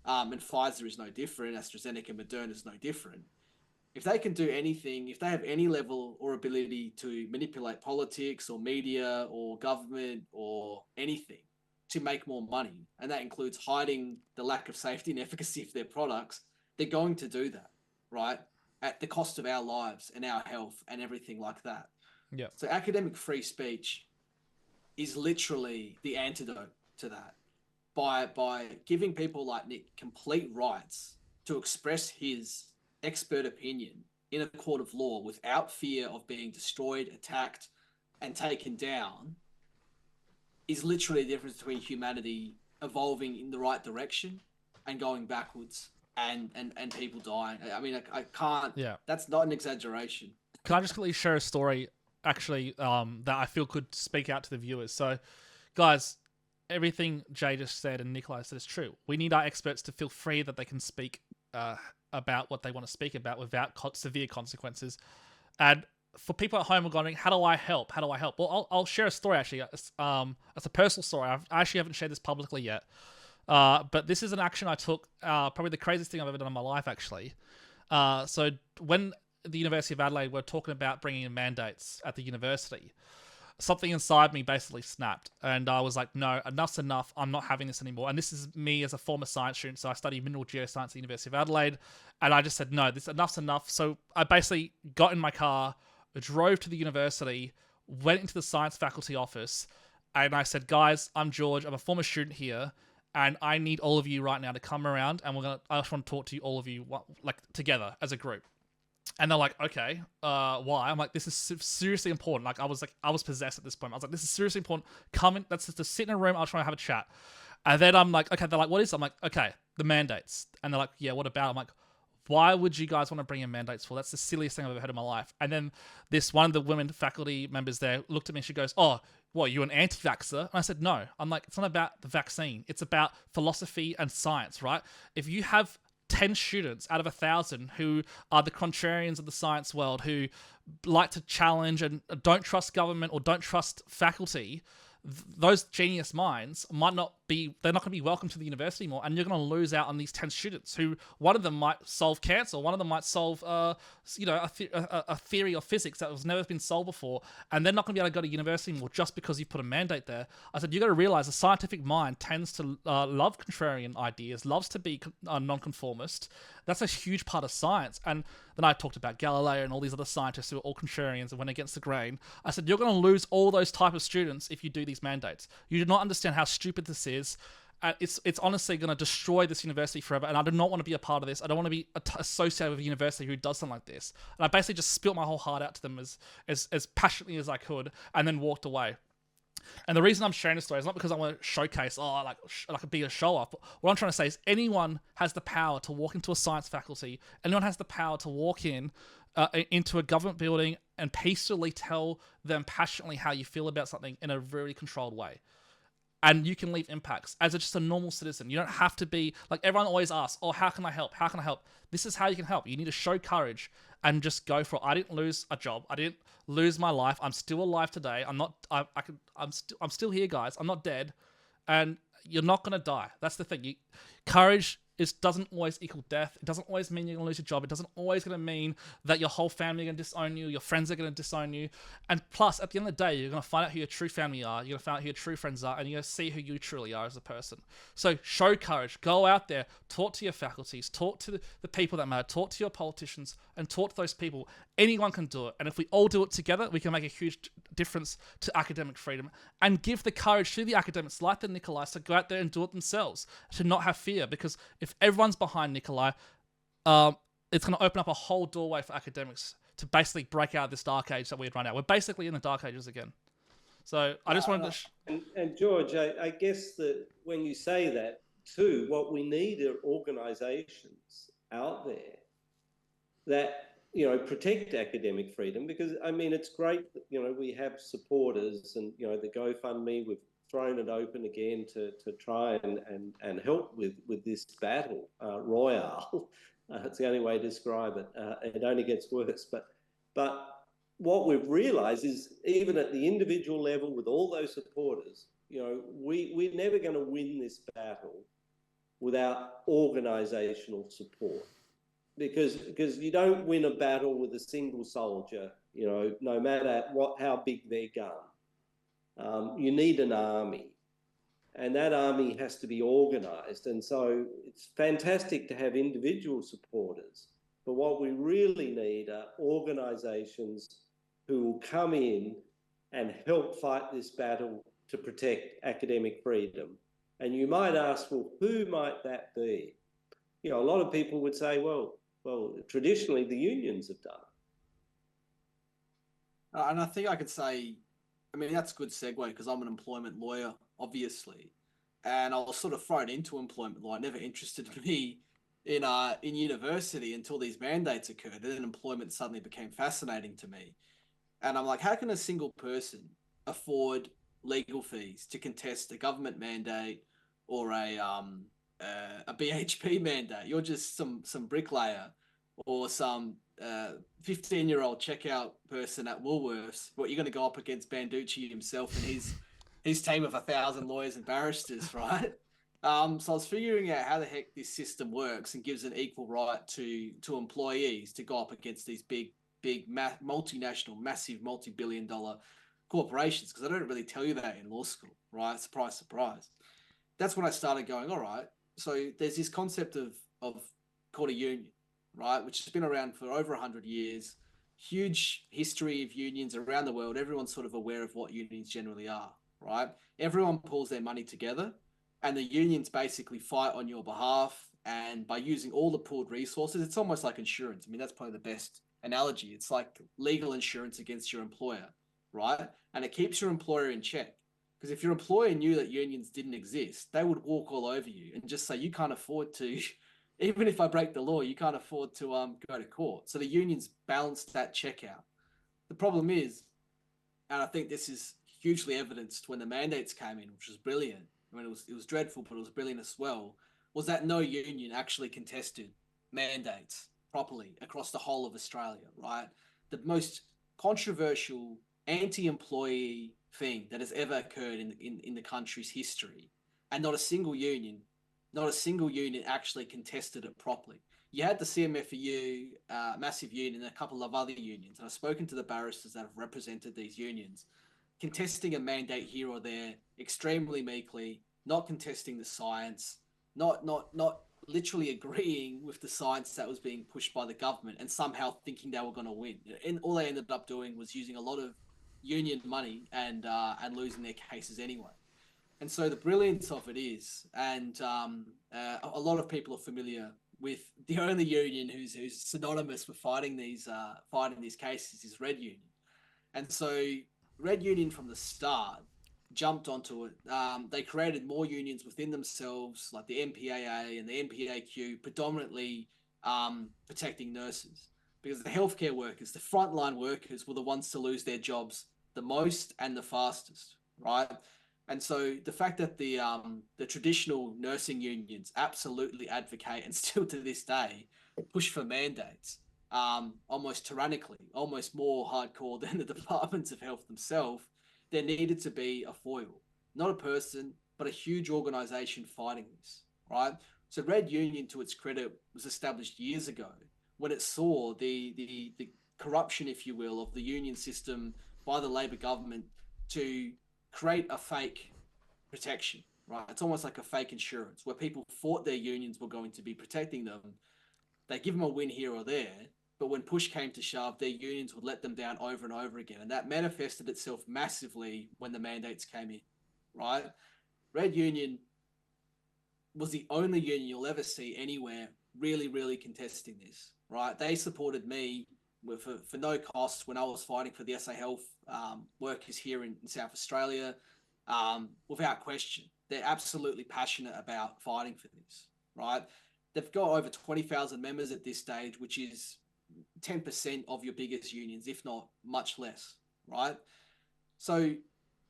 B: and Pfizer is no different, AstraZeneca and Moderna is no different. If they can do anything, if they have any level or ability to manipulate politics or media or government or anything to make more money, and that includes hiding the lack of safety and efficacy of their products, they're going to do that, right? At the cost of our lives and our health and everything like that.
A: Yeah.
B: So academic free speech is literally the antidote to that. By giving people like Nick complete rights to express his expert opinion in a court of law without fear of being destroyed, attacked, and taken down, is literally the difference between humanity evolving in the right direction and going backwards, and people dying. I mean, I can't.
A: Yeah.
B: That's not an exaggeration.
A: Can I just quickly share a story, actually, that I feel could speak out to the viewers? So, guys, everything Jay just said and Nikolai said is true. We need our experts to feel free that they can speak about what they want to speak about without severe consequences. And for people at home who are wondering, how do I help? How do I help? Well, I'll share a story, actually. It's a personal story. I actually haven't shared this publicly yet. But this is an action I took, probably the craziest thing I've ever done in my life, actually. So when the University of Adelaide were talking about bringing in mandates at the university, something inside me basically snapped, and I was like, no, enough's enough. I'm not having this anymore. And this is me as a former science student. So I studied mineral geoscience at the University of Adelaide, and I just said, no, this enough's enough. So I basically got in my car, drove to the university, went into the science faculty office, and I said, guys, I'm George. I'm a former student here, and I need all of you right now to come around, and I just want to talk to you, all of you, like together as a group. And they're like, okay, why? I'm like, this is seriously important. Like, I was possessed at this point. I was like, this is seriously important. Come in, let's just sit in a room. I'll try and have a chat. And then I'm like, okay, they're like, what is it? I'm like, okay, the mandates. And they're like, yeah, what about? I'm like, why would you guys want to bring in mandates for? That's the silliest thing I've ever heard in my life. And then one of the women faculty members there looked at me and she goes, oh, what, you an anti-vaxxer? And I said, no. I'm like, it's not about the vaccine. It's about philosophy and science, right? If you have 10 students out of 1,000 who are the contrarians of the science world, who like to challenge and don't trust government or don't trust faculty, those genius minds they're not going to be welcome to the university anymore, and you're going to lose out on these 10 students who, one of them might solve cancer, one of them might solve a theory of physics that has never been solved before, and they're not going to be able to go to university anymore just because you put a mandate there. I said, you got to realize the scientific mind tends to love contrarian ideas, loves to be nonconformist. That's a huge part of science. And then I talked about Galileo and all these other scientists who are all contrarians and went against the grain. I said, you're going to lose all those type of students if you do these mandates. You do not understand how stupid this is. It's honestly going to destroy this university forever, and I do not want to be a part of this. I don't want to be associated with a university who does something like this. And I basically just spilt my whole heart out to them as passionately as I could, and then walked away. And the reason I'm sharing this story is not because I want to showcase, like be a show off. What I'm trying to say is anyone has the power to walk into a science faculty. Anyone has the power to walk into a government building and peacefully tell them passionately how you feel about something in a really controlled way. And you can leave impacts as just a normal citizen. You don't have to be like everyone always asks, oh, how can I help? How can I help? This is how you can help. You need to show courage and just go for it. I didn't lose a job. I didn't lose my life. I'm still alive today. I'm still here, guys. I'm not dead. And you're not going to die. That's the thing. Courage doesn't always equal death. It doesn't always mean you're going to lose your job. It doesn't always going to mean that your whole family are going to disown you, your friends are going to disown you. And plus, at the end of the day, you're going to find out who your true family are, you're going to find out who your true friends are, and you're going to see who you truly are as a person. So show courage. Go out there, talk to your faculties, talk to the people that matter, talk to your politicians, and talk to those people. Anyone can do it. And if we all do it together, we can make a huge difference to academic freedom and give the courage to the academics like the Nikolai to go out there and do it themselves, to not have fear. Because if everyone's behind Nikolai, it's going to open up a whole doorway for academics to basically break out of this dark age that we had run out. We're basically in the dark ages again. So I just wanted to...
C: And George, I guess that when you say that too, what we need are organisations out there that, protect academic freedom, because, I mean, it's great that, we have supporters and, the GoFundMe, we've thrown it open again to try and help with this battle royale. It's the only way to describe it. It only gets worse. But what we've realised is even at the individual level with all those supporters, we're never going to win this battle without organisational support. Because you don't win a battle with a single soldier, no matter how big their gun. You need an army, and that army has to be organised. And so it's fantastic to have individual supporters, but what we really need are organisations who will come in and help fight this battle to protect academic freedom. And you might ask, well, who might that be? A lot of people would say, well, traditionally the unions have done it.
B: And I think I could say I mean, that's a good segue because I'm an employment lawyer, obviously, and I was sort of thrown into employment law. It never interested me in university until these mandates occurred, and then employment suddenly became fascinating to me. And I'm like, how can a single person afford legal fees to contest a government mandate or a BHP mandate? You're just some bricklayer or some 15-year-old checkout person at Woolworths. What you're going to go up against Banducci himself and his team of 1,000 lawyers and barristers, right? So I was figuring out how the heck this system works and gives an equal right to employees to go up against these big multinational, massive, multi-billion-dollar corporations, because I don't really tell you that in law school, right? Surprise, surprise. That's when I started going, all right. So there's this concept of called a union, right, which has been around for over 100 years. Huge history of unions around the world. Everyone's sort of aware of what unions generally are, right? Everyone pulls their money together, and the unions basically fight on your behalf. And by using all the pooled resources, it's almost like insurance. I mean, that's probably the best analogy. It's like legal insurance against your employer, right? And it keeps your employer in check. Because if your employer knew that unions didn't exist, they would walk all over you and just say, you can't afford to, even if I break the law, you can't afford to go to court. So the unions balanced that check out. The problem is, and I think this is hugely evidenced when the mandates came in, which was brilliant. I mean, it was dreadful, but it was brilliant as well, was that no union actually contested mandates properly across the whole of Australia, right? The most controversial anti-employee thing that has ever occurred in the country's history, and not a single union actually contested it properly. You had the CMFU, massive union, and a couple of other unions, and I've spoken to the barristers that have represented these unions, contesting a mandate here or there, extremely meekly, not contesting the science, not literally agreeing with the science that was being pushed by the government, and somehow thinking they were going to win. And all they ended up doing was using a lot of union money and losing their cases anyway. And so the brilliance of it is, and a lot of people are familiar with the only union who's synonymous with fighting these cases is Red Union. And so Red Union from the start jumped onto it. They created more unions within themselves, like the MPAA and the MPAQ, predominantly protecting nurses, because the healthcare workers, the frontline workers, were the ones to lose their jobs the most and the fastest, right? And so the fact that the traditional nursing unions absolutely advocate and still to this day push for mandates, almost tyrannically, almost more hardcore than the departments of health themselves, there needed to be a foil, not a person, but a huge organization fighting this, right? So Red Union, to its credit, was established years ago when it saw the corruption, if you will, of the union system by the Labor government to create a fake protection, right? It's almost like a fake insurance where people thought their unions were going to be protecting them. They give them a win here or there, but when push came to shove, their unions would let them down over and over again. And that manifested itself massively when the mandates came in, right? Red Union was the only union you'll ever see anywhere really, really contesting this, right? They supported me for no cost when I was fighting for the SA Health workers here in South Australia, without question. They're absolutely passionate about fighting for this, right? They've got over 20,000 members at this stage, which is 10% of your biggest unions, if not much less, right? So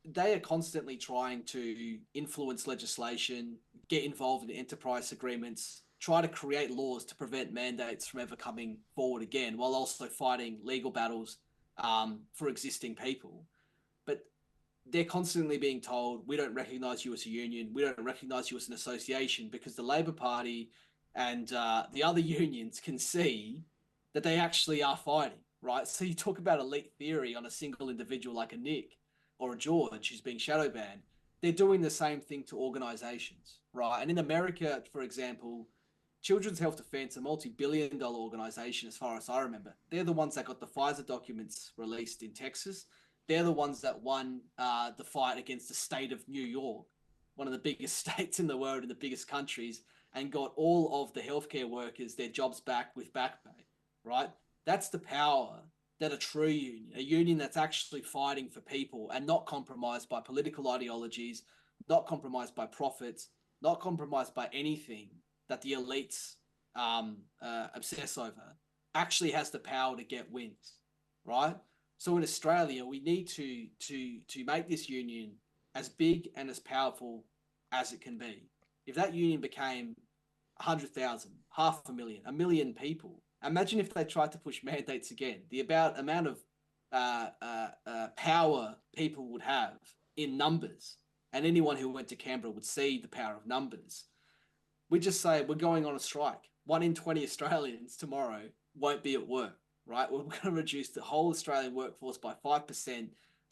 B: they are constantly trying to influence legislation, get involved in enterprise agreements, try to create laws to prevent mandates from ever coming forward again, while also fighting legal battles for existing people. But they're constantly being told, we don't recognize you as a union, we don't recognize you as an association, because the Labor Party and the other unions can see that they actually are fighting, right? So you talk about elite theory on a single individual like a Nick or a George who's being shadow banned. They're doing the same thing to organizations, right? And in America, for example, Children's Health Defense, a multi-billion-dollar organization, as far as I remember, they're the ones that got the Pfizer documents released in Texas. They're the ones that won the fight against the state of New York, one of the biggest states in the world and the biggest countries, and got all of the healthcare workers their jobs back with back pay, right? That's the power that a true union, a union that's actually fighting for people and not compromised by political ideologies, not compromised by profits, not compromised by anything that the elites obsess over, actually has the power to get wins, right? So in Australia, we need to make this union as big and as powerful as it can be. If that union became 100,000, 500,000, 1 million people, imagine if they tried to push mandates again. The amount of power people would have in numbers, and anyone who went to Canberra would see the power of numbers. We just say we're going on a strike. 1 in 20 Australians tomorrow won't be at work, right? We're going to reduce the whole Australian workforce by 5%,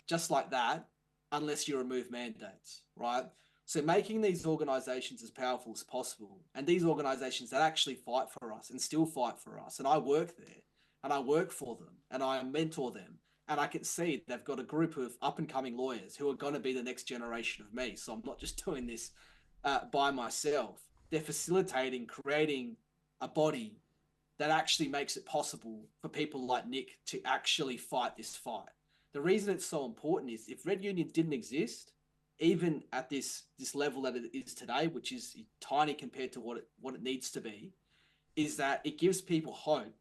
B: just like that, unless you remove mandates, right? So making these organizations as powerful as possible, and these organizations that actually fight for us and still fight for us, and I work there, and I work for them, and I mentor them, and I can see they've got a group of up-and-coming lawyers who are going to be the next generation of me, so I'm not just doing this by myself. They're facilitating, creating a body that actually makes it possible for people like Nick to actually fight this fight. The reason it's so important is if Red Union didn't exist, even at this level that it is today, which is tiny compared to what it needs to be, is that it gives people hope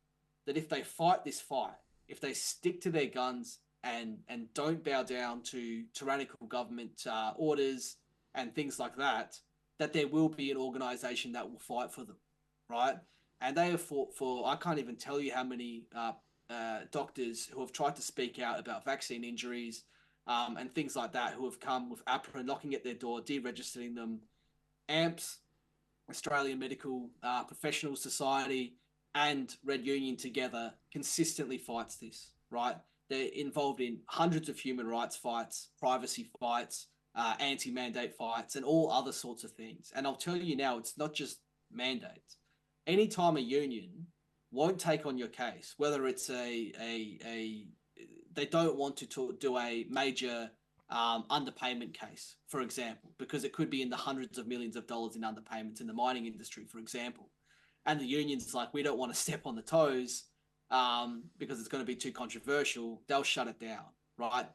B: that if they fight this fight, if they stick to their guns and don't bow down to tyrannical government orders and things like that, that there will be an organization that will fight for them, right? And they have fought for, I can't even tell you how many doctors who have tried to speak out about vaccine injuries and things like that, who have come with APRA knocking at their door, deregistering them. AMPS, Australian Medical Professional Society, and Red Union together consistently fights this, right? They're involved in hundreds of human rights fights, privacy fights, anti-mandate fights, and all other sorts of things. And I'll tell you now, it's not just mandates. Anytime a union won't take on your case, whether it's they don't want to do a major underpayment case, for example, because it could be in the hundreds of millions of dollars in underpayments in the mining industry, for example. And the union's like, we don't want to step on the toes because it's going to be too controversial. They'll shut it down, right?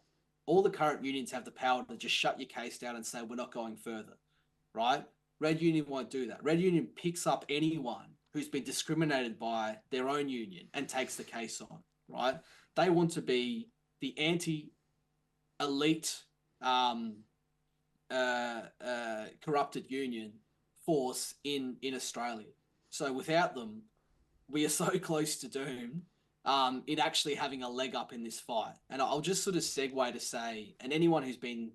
B: All the current unions have the power to just shut your case down and say, we're not going further, right? Red Union won't do that. Red Union picks up anyone who's been discriminated by their own union and takes the case on, right? They want to be the anti-elite corrupted union force in Australia. So without them, we are so close to doom in actually having a leg up in this fight. And I'll just sort of segue to say, and anyone who's been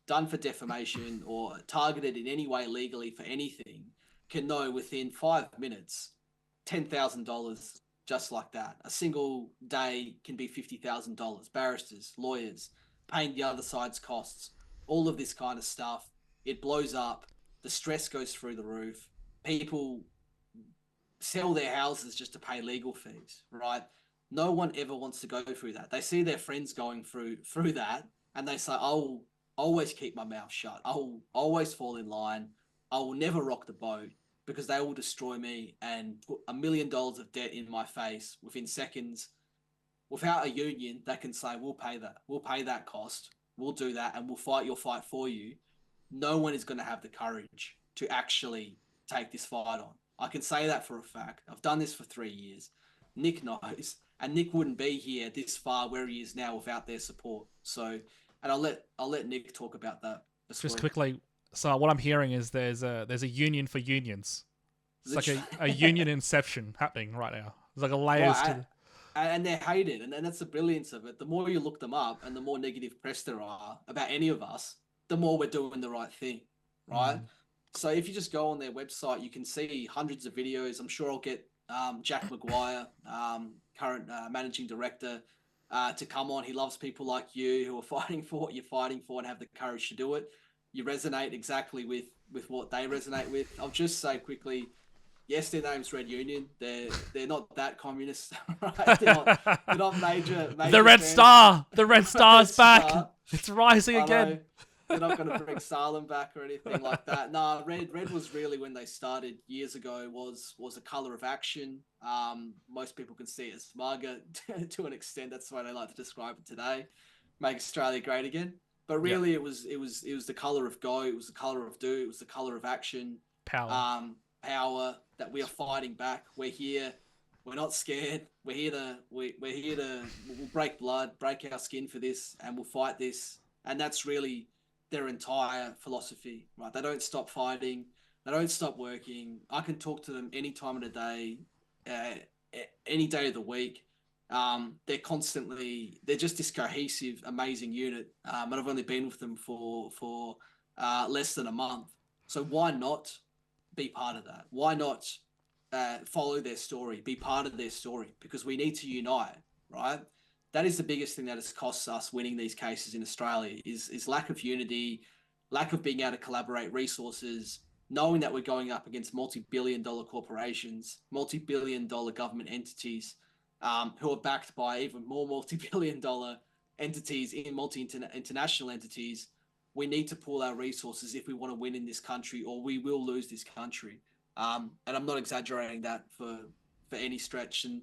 B: done for defamation or targeted in any way legally for anything can know within 5 minutes, $10,000 just like that. A single day can be $50,000. Barristers, lawyers, paying the other side's costs, all of this kind of stuff. It blows up. The stress goes through the roof. People sell their houses just to pay legal fees, right? No one ever wants to go through that. They see their friends going through that, and they say, I'll always keep my mouth shut. I'll always fall in line. I will never rock the boat because they will destroy me and put $1 million of debt in my face within seconds. Without a union that can say, we'll pay that cost, we'll do that, and we'll fight your fight for you, no one is going to have the courage to actually take this fight on. I can say that for a fact. I've done this for 3 years. Nick knows, and Nick wouldn't be here this far where he is now without their support. So, and I'll let Nick talk about that.
A: Just quickly. So what I'm hearing is there's a union for unions. It's like a union inception happening right now. There's like a layers to.
B: And they're hated, and that's the brilliance of it. The more you look them up, and the more negative press there are about any of us, the more we're doing the right thing, right? So if you just go on their website, you can see hundreds of videos. I'm sure I'll get Jack Maguire, current managing director, to come on. He loves people like you who are fighting for what you're fighting for and have the courage to do it. You resonate exactly with what they resonate with. I'll just say quickly, yes, their name's Red Union. They're not that communist, right? They're not major
A: the Red
B: fans.
A: Star! The Red Star's
B: Red
A: back!
B: Star.
A: It's rising again!
B: They're not going to bring Salem back or anything like that. No, red was really when they started years ago was a color of action. Most people can see it as MAGA to an extent. That's the way they like to describe it today. Make Australia great again. But
A: Yeah.
B: really, it was the color of go. It was the color of do. It was the color of action.
A: Power.
B: Power that we are fighting back. We're here. We're not scared. We're here to we'll break blood, break our skin for this, and we'll fight this. And that's really their entire philosophy, right? They don't stop fighting. They don't stop working. I can talk to them any time of the day, any day of the week. They're just this cohesive, amazing unit. And I've only been with them for less than a month. So why not be part of that? Why not follow their story, be part of their story? Because we need to unite, right? That is the biggest thing that has cost us winning these cases in Australia is lack of unity, lack of being able to collaborate resources, knowing that we're going up against multi-billion-dollar corporations, multi-billion-dollar government entities who are backed by even more multi-billion-dollar entities in multi-international entities. We need to pool our resources if we want to win in this country, or we will lose this country. And I'm not exaggerating that for any stretch. And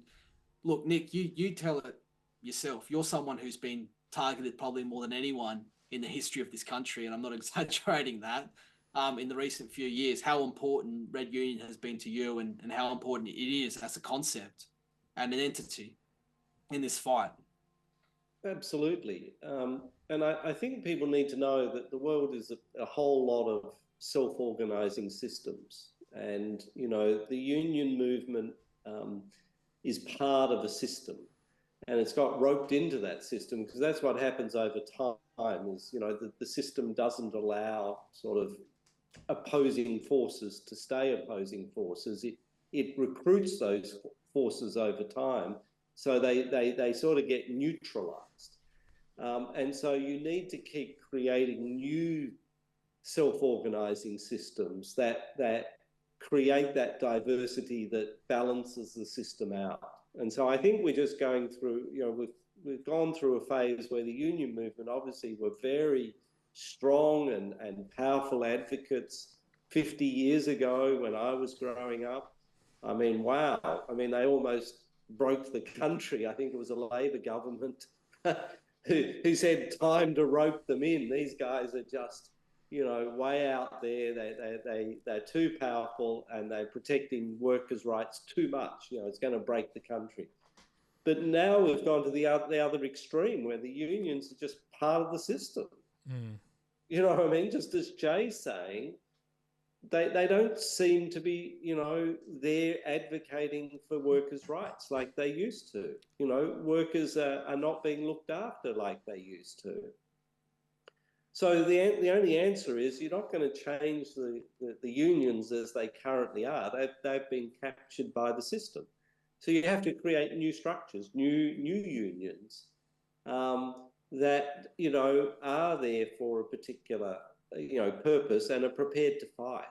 B: look, Nick, you tell it yourself. You're someone who's been targeted probably more than anyone in the history of this country, and I'm not exaggerating that. In the recent few years, how important Red Union has been to you, and how important it is as a concept and an entity in this fight.
C: Absolutely. And I think people need to know that the world is a whole lot of self-organizing systems. And, you know, the union movement is part of a system. And it's got roped into that system because that's what happens over time is, you know, the system doesn't allow sort of opposing forces to stay opposing forces. It recruits those forces over time. So they sort of get neutralized. And so you need to keep creating new self-organizing systems that create that diversity that balances the system out. And so I think we're just going through, you know, we've gone through a phase where the union movement obviously were very strong and powerful advocates 50 years ago when I was growing up. I mean, wow. I mean, they almost broke the country. I think it was a Labor government who said time to rope them in. These guys are just, you know, way out there. They're too powerful and they're protecting workers' rights too much. You know, it's going to break the country. But now we've gone to the other extreme where the unions are just part of the system.
A: Mm.
C: You know what I mean? Just as Jay's saying, they don't seem to be, you know, there advocating for workers' rights like they used to. You know, workers are not being looked after like they used to. So the only answer is you're not going to change the unions as they currently are. They've been captured by the system. So you have to create new structures, new unions that, you know, are there for a particular, you know, purpose and are prepared to fight.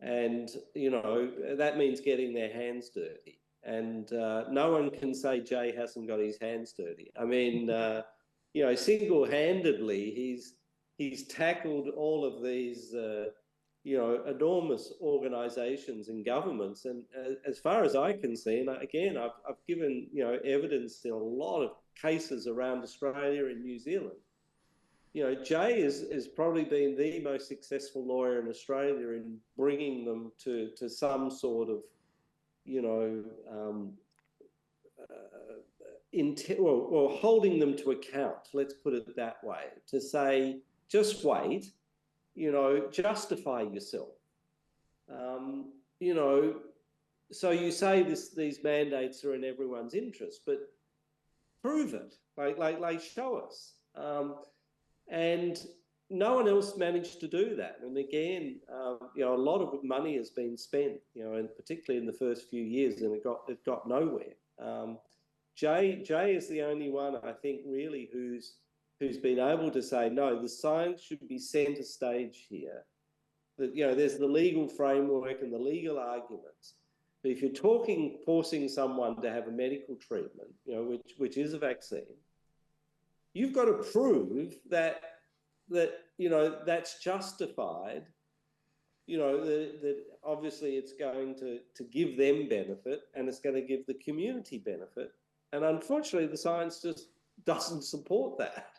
C: And, you know, that means getting their hands dirty. And no one can say Jay hasn't got his hands dirty. I mean, you know, single-handedly, he's tackled all of these, you know, enormous organisations and governments. And as far as I can see, and again, I've given, you know, evidence in a lot of cases around Australia and New Zealand. You know, Jay has probably been the most successful lawyer in Australia in bringing them to some sort of, you know, holding them to account, let's put it that way, to say, just wait, you know, justify yourself. You know, so you say these mandates are in everyone's interest, but prove it, like show us. And no one else managed to do that. And again, you know, a lot of money has been spent, you know, and particularly in the first few years, and it got nowhere. Jay is the only one, I think, really who's been able to say, no, the science should be centre stage here. That, you know, there's the legal framework and the legal arguments. But if you're forcing someone to have a medical treatment, you know, which is a vaccine, you've got to prove that that, that's justified, that obviously it's going to give them benefit and it's going to give the community benefit. And unfortunately, the science just doesn't support that.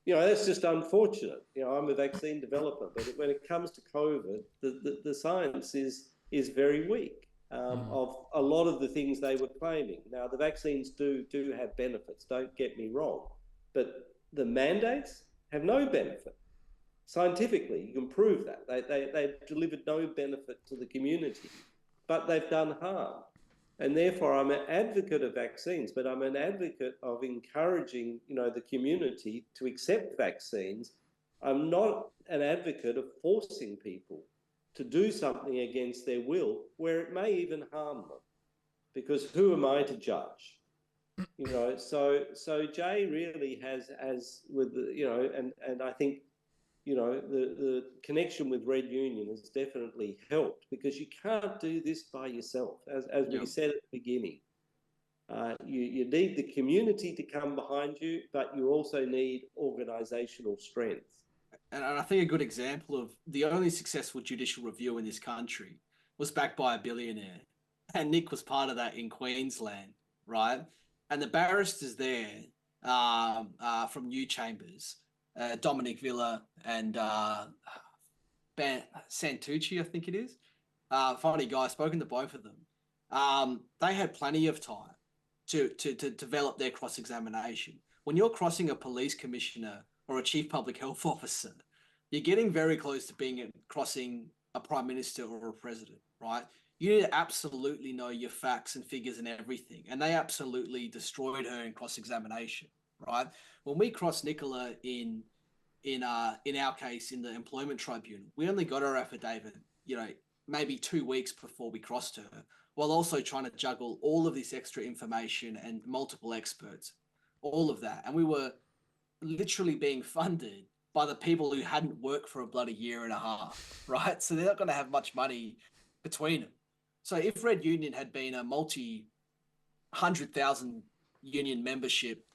C: That's just unfortunate. I'm a vaccine developer, but when it comes to COVID, the science is very weak of a lot of the things they were claiming. Now, the vaccines do have benefits, don't get me wrong, but the mandates have no benefit. Scientifically, you can prove that. They've delivered no benefit to the community, but they've done harm. And therefore, I'm an advocate of vaccines, but I'm an advocate of encouraging, the community to accept vaccines. I'm not an advocate of forcing people to do something against their will, where it may even harm them, because who am I to judge? So Jay really has with and I think the connection with Red Union has definitely helped, because you can't do this by yourself. As we said at the beginning, you need the community to come behind you, but you also need organisational strength.
B: And I think a good example of the only successful judicial review in this country was backed by a billionaire. And Nick was part of that in Queensland, right? And the barristers there from New Chambers, Dominic Villa and Santucci, I think it is. Funny guy, spoken to both of them. They had plenty of time to develop their cross-examination. When you're crossing a police commissioner or a chief public health officer, you're getting very close to crossing a prime minister or a president, right? You need to absolutely know your facts and figures and everything. And they absolutely destroyed her in cross-examination, right? When we crossed Nicola in our case in the employment tribunal, we only got her affidavit, maybe 2 weeks before we crossed her, while also trying to juggle all of this extra information and multiple experts, all of that. And we were literally being funded by the people who hadn't worked for a bloody year and a half, right? So they're not going to have much money between them. So if Red Union had been a multi-100,000 union membership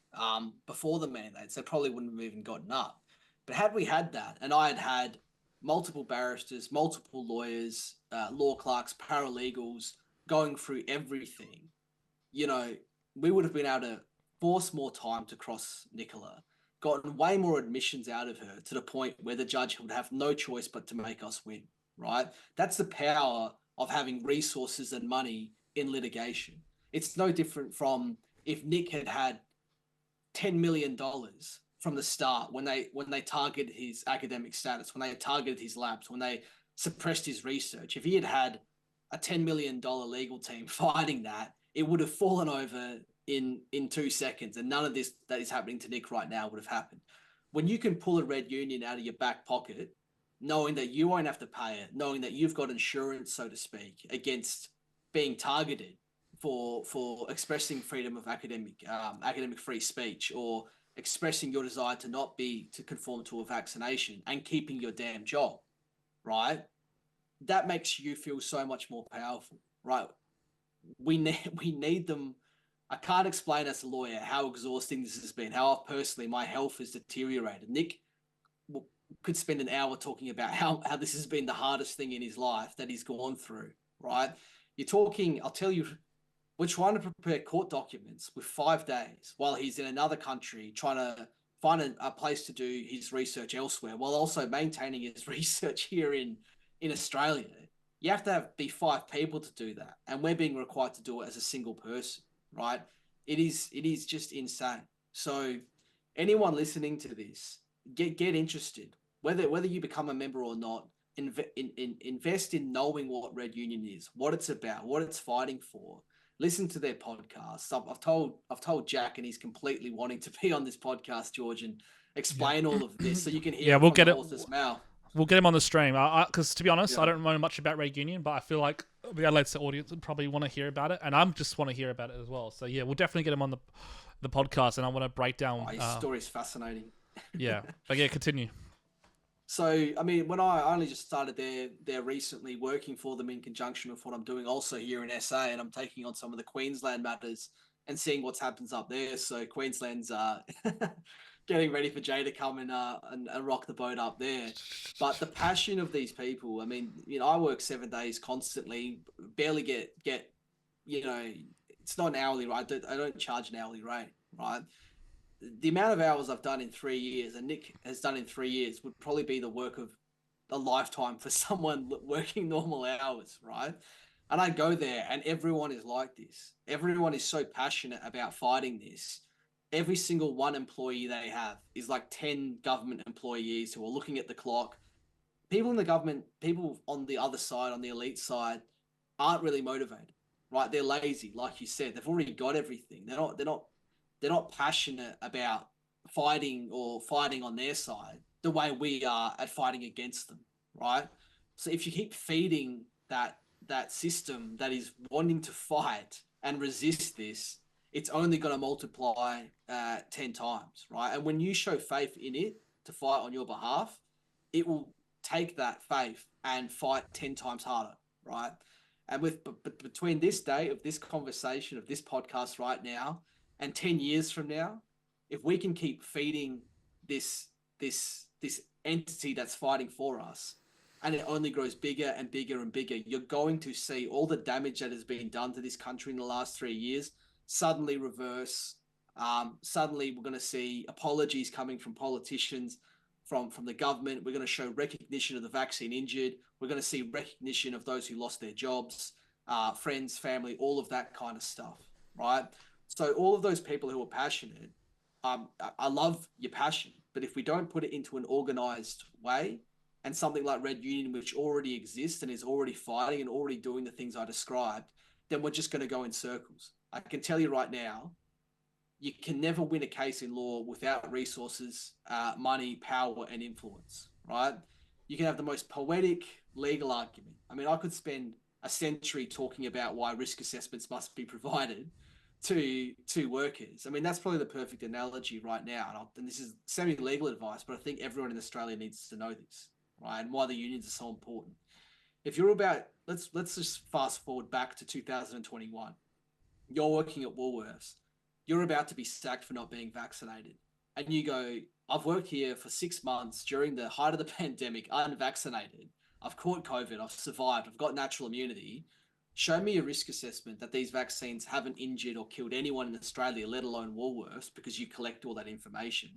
B: before the mandates, they probably wouldn't have even gotten up. But had we had that, and I had multiple barristers, multiple lawyers, law clerks, paralegals going through everything, we would have been able to force more time to cross Nicola, gotten way more admissions out of her to the point where the judge would have no choice but to make us win, right? That's the power of having resources and money in litigation. It's no different from if Nick had $10 million from the start when they targeted his academic status, when they targeted his labs, when they suppressed his research. If he had a $10 million legal team fighting that, it would have fallen over in 2 seconds, and none of this that is happening to Nick right now would have happened. When you can pull a Red Union out of your back pocket, knowing that you won't have to pay it, knowing that you've got insurance, so to speak, against being targeted for expressing freedom of academic free speech, or expressing your desire to conform to a vaccination and keeping your damn job, right? That makes you feel so much more powerful, right? We need them. I can't explain as a lawyer how exhausting this has been, how personally my health has deteriorated. Nick could spend an hour talking about how this has been the hardest thing in his life that he's gone through, right? I'll tell you, we're trying to prepare court documents with 5 days while he's in another country trying to find a place to do his research elsewhere, while also maintaining his research here in Australia. You have to be 5 people to do that, and we're being required to do it as a single person, right? It is just insane. So anyone listening to this, get interested. Whether you become a member or not, invest in knowing what Red Union is, what it's about, what it's fighting for. Listen to their podcasts. I've told Jack, and he's completely wanting to be on this podcast, George, and explain all of this so you can hear
A: we'll
B: from
A: get
B: the
A: it.
B: horse's mouth.
A: We'll get him on the stream. Because to be honest, I don't know much about Red Union, but I feel like the Adelaide audience would probably want to hear about it, and I just want to hear about it as well. So we'll definitely get him on the podcast, and I want to break down.
B: His story is fascinating.
A: But continue.
B: So, I mean, when I only just started there recently, working for them in conjunction with what I'm doing also here in SA, and I'm taking on some of the Queensland matters and seeing what happens up there. So Queensland's getting ready for Jay to come and rock the boat up there. But the passion of these people, I mean, I work 7 days constantly, barely get, it's not an hourly rate. I don't charge an hourly rate, right? The amount of hours I've done in 3 years, and Nick has done in 3 years, would probably be the work of a lifetime for someone working normal hours, right? And I go there, and everyone is like this. Everyone is so passionate about fighting this. Every single one employee they have is like 10 government employees who are looking at the clock. People in the government, people on the other side, on the elite side, aren't really motivated, right? They're lazy, like you said. They've already got everything. They're not passionate about fighting or fighting on their side the way we are at fighting against them, right? So if you keep feeding that system that is wanting to fight and resist this, it's only going to multiply 10 times, right? And when you show faith in it to fight on your behalf, it will take that faith and fight 10 times harder, right? And between this day of this conversation, of this podcast right now, and 10 years from now, if we can keep feeding this entity that's fighting for us, and it only grows bigger and bigger and bigger, you're going to see all the damage that has been done to this country in the last 3 years suddenly reverse. Suddenly, we're going to see apologies coming from politicians, from the government. We're going to show recognition of the vaccine injured. We're going to see recognition of those who lost their jobs, friends, family, all of that kind of stuff, right? So all of those people who are passionate, I love your passion, but if we don't put it into an organized way, and something like Red Union, which already exists and is already fighting and already doing the things I described, then we're just going to go in circles. I can tell you right now, you can never win a case in law without resources, money, power, and influence, right? You can have the most poetic legal argument. I mean, I could spend a century talking about why risk assessments must be provided to workers. I mean, that's probably the perfect analogy right now. And this is semi-legal advice, but I think everyone in Australia needs to know this, right? And why the unions are so important. If you're about, let's just fast forward back to 2021. You're working at Woolworths. You're about to be sacked for not being vaccinated. And you go, I've worked here for 6 months during the height of the pandemic, unvaccinated. I've caught COVID. I've survived. I've got natural immunity. Show me a risk assessment that these vaccines haven't injured or killed anyone in Australia, let alone Woolworths, because you collect all that information,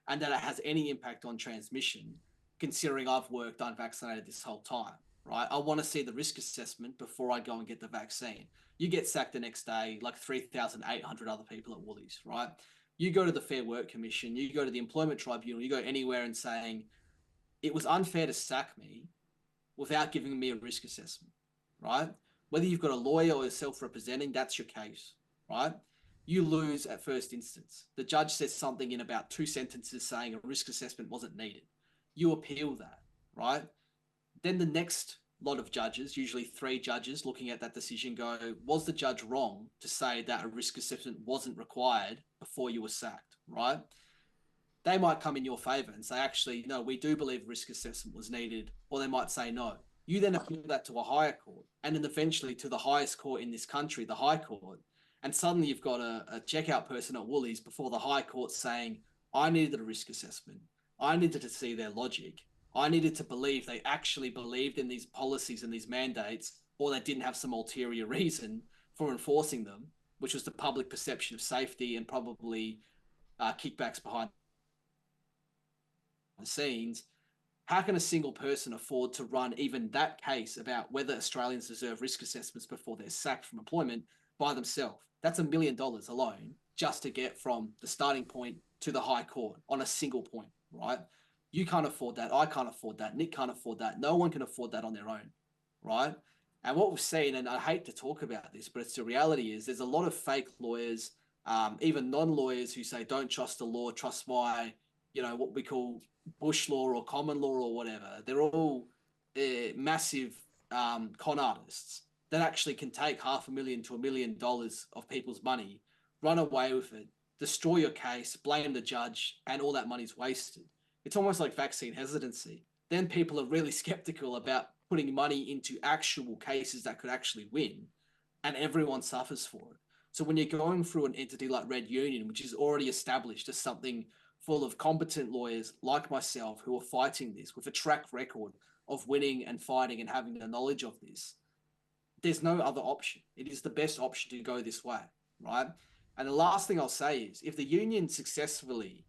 B: and that it has any impact on transmission, considering I've worked unvaccinated this whole time, right? I want to see the risk assessment before I go and get the vaccine. You get sacked the next day, like 3,800 other people at Woolies, right? You go to the Fair Work Commission, you go to the Employment Tribunal, you go anywhere and saying, it was unfair to sack me without giving me a risk assessment, right? Whether you've got a lawyer or self-representing, that's your case, right? You lose at first instance. The judge says something in about 2 sentences saying a risk assessment wasn't needed. You appeal that, right? Then the next lot of judges, usually 3 judges looking at that decision, go, was the judge wrong to say that a risk assessment wasn't required before you were sacked, right? They might come in your favor and say, actually, no, we do believe risk assessment was needed, or they might say no. You then appeal that to a higher court, and then eventually to the highest court in this country, the High Court. And suddenly you've got a checkout person at Woolies before the High Court saying, I needed a risk assessment. I needed to see their logic. I needed to believe they actually believed in these policies and these mandates, or they didn't have some ulterior reason for enforcing them, which was the public perception of safety and probably kickbacks behind the scenes. How can a single person afford to run even that case about whether Australians deserve risk assessments before they're sacked from employment by themselves? That's $1 million alone just to get from the starting point to the High Court on a single point, right? You can't afford that. I can't afford that. Nick can't afford that. No one can afford that on their own, right? And what we've seen, and I hate to talk about this, but it's the reality is there's a lot of fake lawyers, even non-lawyers who say, don't trust the law, trust my, what we call bush law or common law or whatever. They're all massive con artists that actually can take $500,000 to $1 million of people's money, run away with it, destroy your case, blame the judge, and all that money's wasted. It's almost like vaccine hesitancy. Then people are really skeptical about putting money into actual cases that could actually win, and everyone suffers for it. So when you're going through an entity like Red Union, which is already established as something full of competent lawyers like myself who are fighting this with a track record of winning and fighting and having the knowledge of this, there's no other option. It is the best option to go this way, right? And the last thing I'll say is, if the union successfully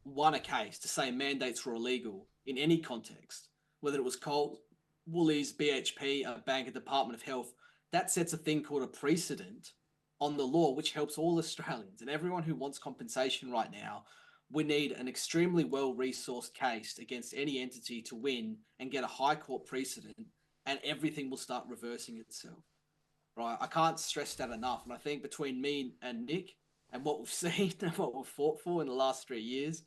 B: won a case to say mandates were illegal in any context, whether it was Coles, Woolies, BHP, a bank, a Department of Health, that sets a thing called a precedent on the law, which helps all Australians and everyone who wants compensation right now. We need an extremely well-resourced case against any entity to win and get a high court precedent, and everything will start reversing itself, right? I can't stress that enough. And I think between me and Nick and what we've seen and what we've fought for in the last 3 years,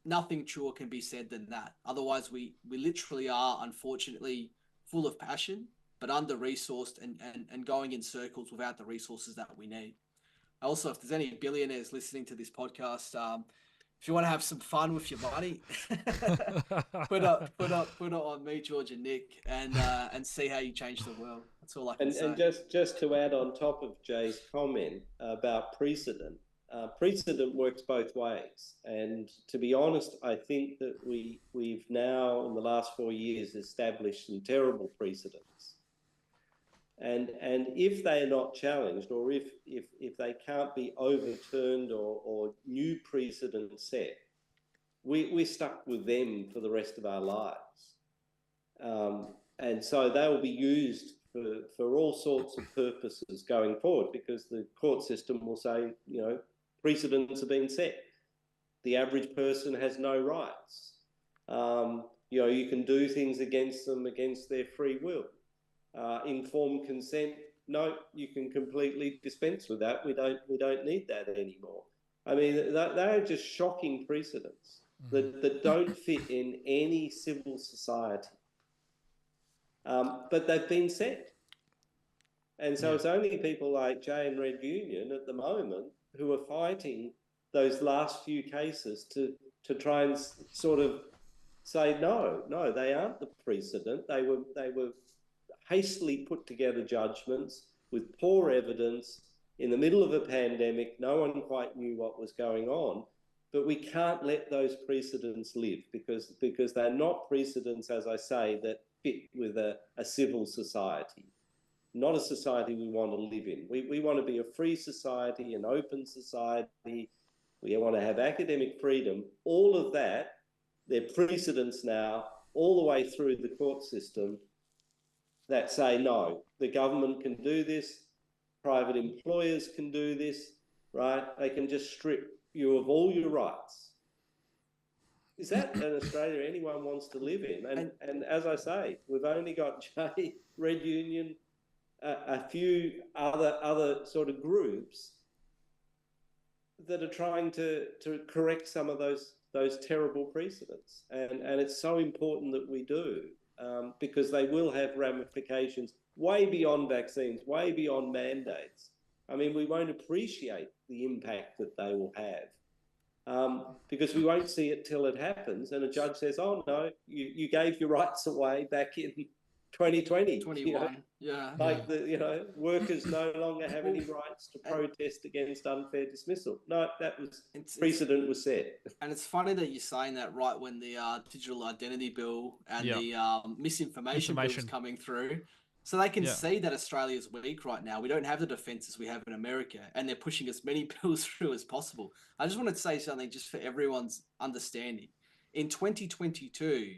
B: nothing truer can be said than that. Otherwise, we literally are, unfortunately, full of passion, but under-resourced and going in circles without the resources that we need. Also, if there's any billionaires listening to this podcast, if you want to have some fun with your money, put it on me, George, and Nick, and see how you change the world. That's all I can say.
C: And just to add on top of Jay's comment about precedent, precedent works both ways. And to be honest, I think that we've now, in the last 4 years, established some terrible precedents. And if they're not challenged, or if they can't be overturned or new precedents set, we're stuck with them for the rest of our lives. And so they will be used for all sorts of purposes going forward, because the court system will say, you know, precedents have been set. The average person has no rights. You know, you can do things against them against their free will. Informed consent, no, you can completely dispense with that. We don't need that anymore. I mean, they are just shocking precedents that don't fit in any civil society. But they've been set. And so it's only people like Jay and Red Union at the moment who are fighting those last few cases to try and sort of say, no, they aren't the precedent. They were hastily put together judgments with poor evidence in the middle of a pandemic. No one quite knew what was going on. But we can't let those precedents live because they're not precedents, as I say, that fit with a civil society, not a society we want to live in. We want to be a free society, an open society. We want to have academic freedom. All of that, they're precedents now, all the way through the court system, that say, no, the government can do this, private employers can do this, right? They can just strip you of all your rights. Is that an Australia anyone wants to live in? And as I say, we've only got Jay, Red Union, a few other sort of groups that are trying to correct some of those terrible precedents. And it's so important that we do, because they will have ramifications way beyond vaccines, way beyond mandates. I mean, we won't appreciate the impact that they will have, because we won't see it till it happens. And a judge says, oh, no, you gave your rights away back in 2020.
B: 21,
C: you know?
B: yeah.
C: Like, workers no longer have any rights to protest against unfair dismissal. No, precedent was set.
B: And it's funny that you're saying that right when the digital identity bill and the misinformation bill is coming through. So they can see that Australia's weak right now. We don't have the defences we have in America, and they're pushing as many bills through as possible. I just wanted to say something just for everyone's understanding. In 2022,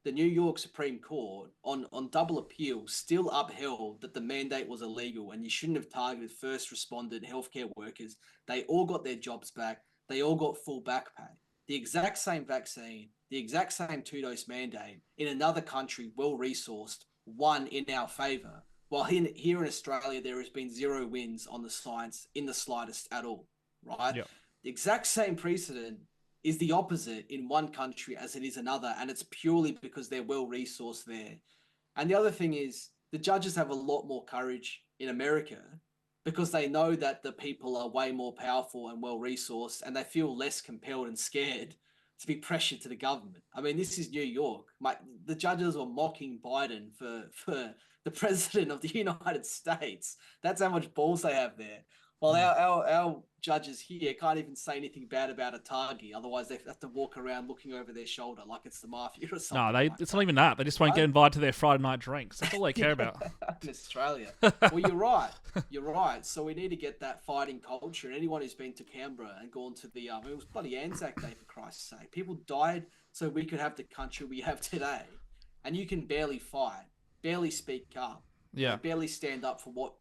B: the New York Supreme Court, on double appeal, still upheld that the mandate was illegal and you shouldn't have targeted first responded healthcare workers. They all got their jobs back. They all got full back pay. The exact same vaccine, the exact same 2-dose mandate in another country, well-resourced, won in our favour. While here in Australia, there has been zero wins on the science in the slightest at all, right? Yep. The exact same precedent is the opposite in one country as it is another, and it's purely because they're well-resourced there. And the other thing is, the judges have a lot more courage in America because they know that the people are way more powerful and well-resourced, and they feel less compelled and scared to be pressured to the government. I mean, this is New York. The judges were mocking Biden for the president of the United States. That's how much balls they have there. Well, our judges here can't even say anything bad about a target. Otherwise, they have to walk around looking over their shoulder like it's the mafia or something.
A: No, it's not even that. They just won't get invited to their Friday night drinks. That's all they care about.
B: In Australia. Well, you're right. You're right. So we need to get that fighting culture. And anyone who's been to Canberra and gone to the it was bloody Anzac Day, for Christ's sake. People died so we could have the country we have today. And you can barely fight, barely speak up, barely stand up for what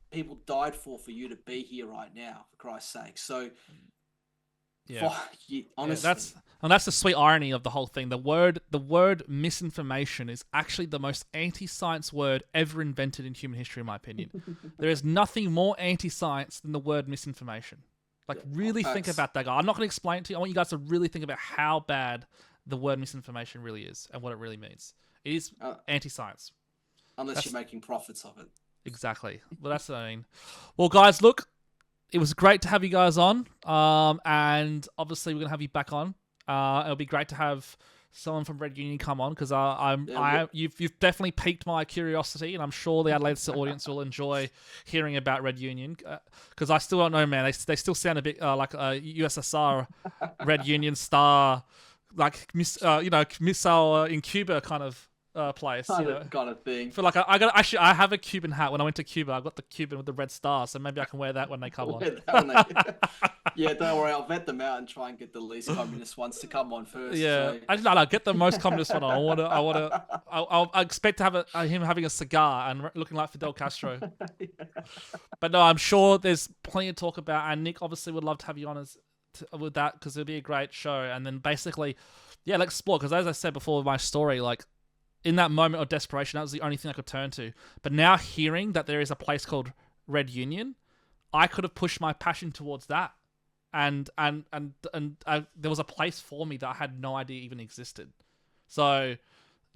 B: people died for you to be here right now, for Christ's sake. So, honestly,
A: that's the sweet irony of the whole thing. The word misinformation is actually the most anti-science word ever invented in human history, in my opinion. There is nothing more anti-science than the word misinformation. Like, really think about that, guy. I'm not going to explain it to you. I want you guys to really think about how bad the word misinformation really is and what it really means. It is anti-science.
B: Unless you're making profits of it.
A: Exactly. Well, that's what I mean. Well, guys, look, it was great to have you guys on. And obviously we're going to have you back on. It'll be great to have someone from Red Union come on because you've definitely piqued my curiosity, and I'm sure the Adelaide audience will enjoy hearing about Red Union because I still don't know, man. They still sound a bit like a USSR Red Union star, like missile in Cuba kind of place,
B: kind of thing.
A: For like, I have a Cuban hat. When I went to Cuba, I got the Cuban with the red star, so maybe I can wear that when they come on.
B: Yeah, don't worry, I'll vet them out and try and get the least communist ones to come on first.
A: Yeah,
B: so.
A: I get the most communist one on. I expect to have him having a cigar and looking like Fidel Castro. But no, I'm sure there's plenty to talk about, and Nick obviously would love to have you on with that because it'll be a great show. And then basically, let's explore, because as I said before with my story, like, in that moment of desperation, that was the only thing I could turn to. But now hearing that there is a place called Red Union, I could have pushed my passion towards that, and there was a place for me that I had no idea even existed. So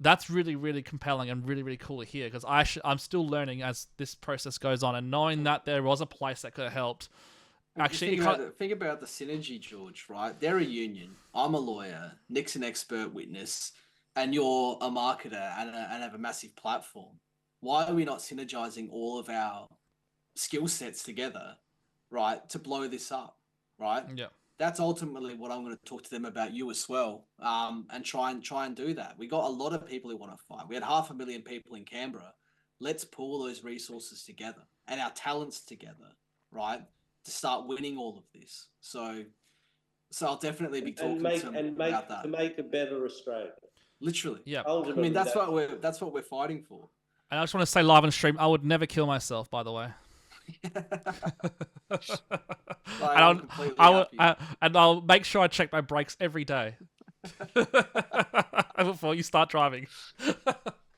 A: that's really, really compelling and really, really cool to hear, because I'm still learning as this process goes on, and knowing that there was a place that could have helped. Actually,
B: think about the synergy, George. Right? They're a union. I'm a lawyer. Nick's an expert witness. And you're a marketer and have a massive platform. Why are we not synergizing all of our skill sets together, right, to blow this up, right?
A: Yeah.
B: That's ultimately what I'm going to talk to them about, you as well, and try and do that. We got a lot of people who want to fight. We had 500,000 people in Canberra. Let's pull those resources together and our talents together, right, to start winning all of this. So I'll definitely be talking to them about that.
C: To make a better Australia.
B: Literally.
A: Yeah.
B: I mean, that's what we're fighting for.
A: And I just want to say live on stream, I would never kill myself, by the way. And I'll make sure I check my brakes every day before you start driving.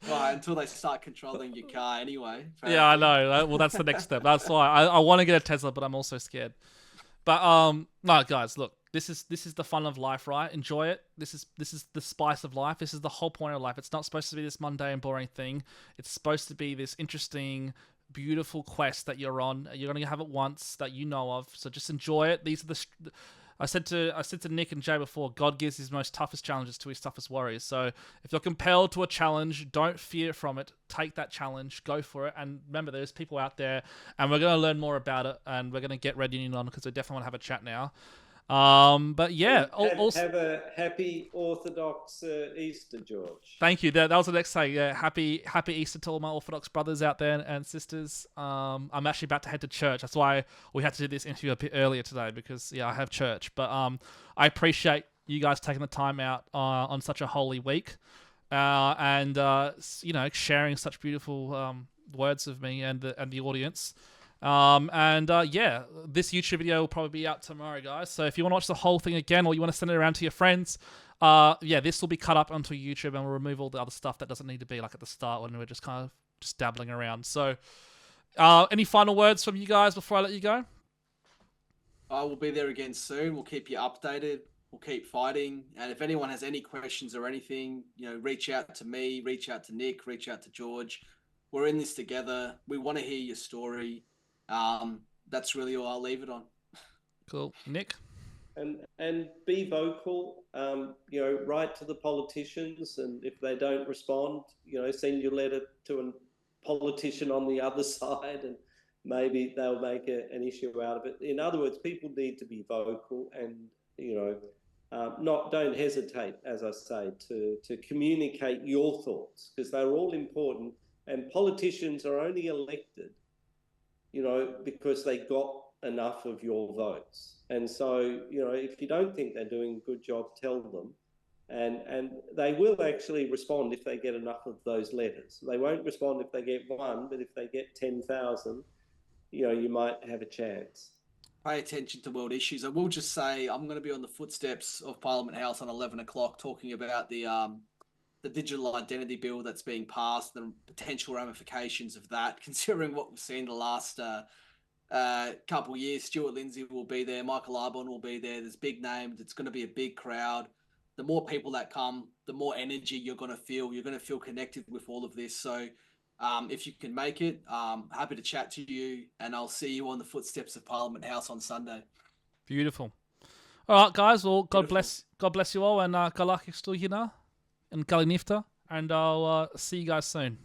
B: Right, until they start controlling your car anyway. Apparently.
A: Yeah, I know. Well, that's the next step. That's why I want to get a Tesla, but I'm also scared. But no, guys, look. This is the fun of life, right? Enjoy it. This is the spice of life. This is the whole point of life. It's not supposed to be this mundane, boring thing. It's supposed to be this interesting, beautiful quest that you're on. You're gonna have it once that you know of. So just enjoy it. These are I said to Nick and Jay before, God gives his most toughest challenges to his toughest warriors. So if you're compelled to a challenge, don't fear from it. Take that challenge, go for it. And remember, there's people out there, and we're going to learn more about it, and we're going to get Red Union on because we definitely want to have a chat now. But yeah,
C: have a happy Orthodox Easter, George.
A: Thank you. That was the next thing. Yeah, happy Easter to all my Orthodox brothers out there and sisters. I'm actually about to head to church. That's why we had to do this interview a bit earlier today, because I have church. But I appreciate you guys taking the time out on such a holy week, and sharing such beautiful words of me and the audience. This YouTube video will probably be out tomorrow, guys. So if you want to watch the whole thing again, or you want to send it around to your friends, this will be cut up onto YouTube, and we'll remove all the other stuff that doesn't need to be like at the start when we're just kind of just dabbling around. So, any final words from you guys before I let you go?
B: I will be there again soon. We'll keep you updated. We'll keep fighting. And if anyone has any questions or anything, reach out to me, reach out to Nick, reach out to George. We're in this together. We want to hear your story. That's really all I'll leave it on.
A: Cool. Nick?
C: And be vocal, write to the politicians, and if they don't respond, send your letter to a politician on the other side, and maybe they'll make an issue out of it. In other words, people need to be vocal and, don't hesitate, as I say, to communicate your thoughts, because they're all important. And politicians are only elected, because they got enough of your votes. And so, if you don't think they're doing a good job, tell them. And they will actually respond if they get enough of those letters. They won't respond if they get one, but if they get 10,000, you might have a chance.
B: Pay attention to world issues. I will just say I'm going to be on the footsteps of Parliament House on 11 o'clock talking about the digital identity bill that's being passed, the potential ramifications of that, considering what we've seen the last couple of years. Stuart Lindsay will be there. Michael Arbon will be there. There's big names. It's going to be a big crowd. The more people that come, the more energy you're going to feel. You're going to feel connected with all of this. So if you can make it, happy to chat to you, and I'll see you on the footsteps of Parliament House on Sunday.
A: Beautiful. All right, guys. Well, God
B: Beautiful.
A: bless you all, and Galak still here now, and Galinifta, and I'll see you guys soon.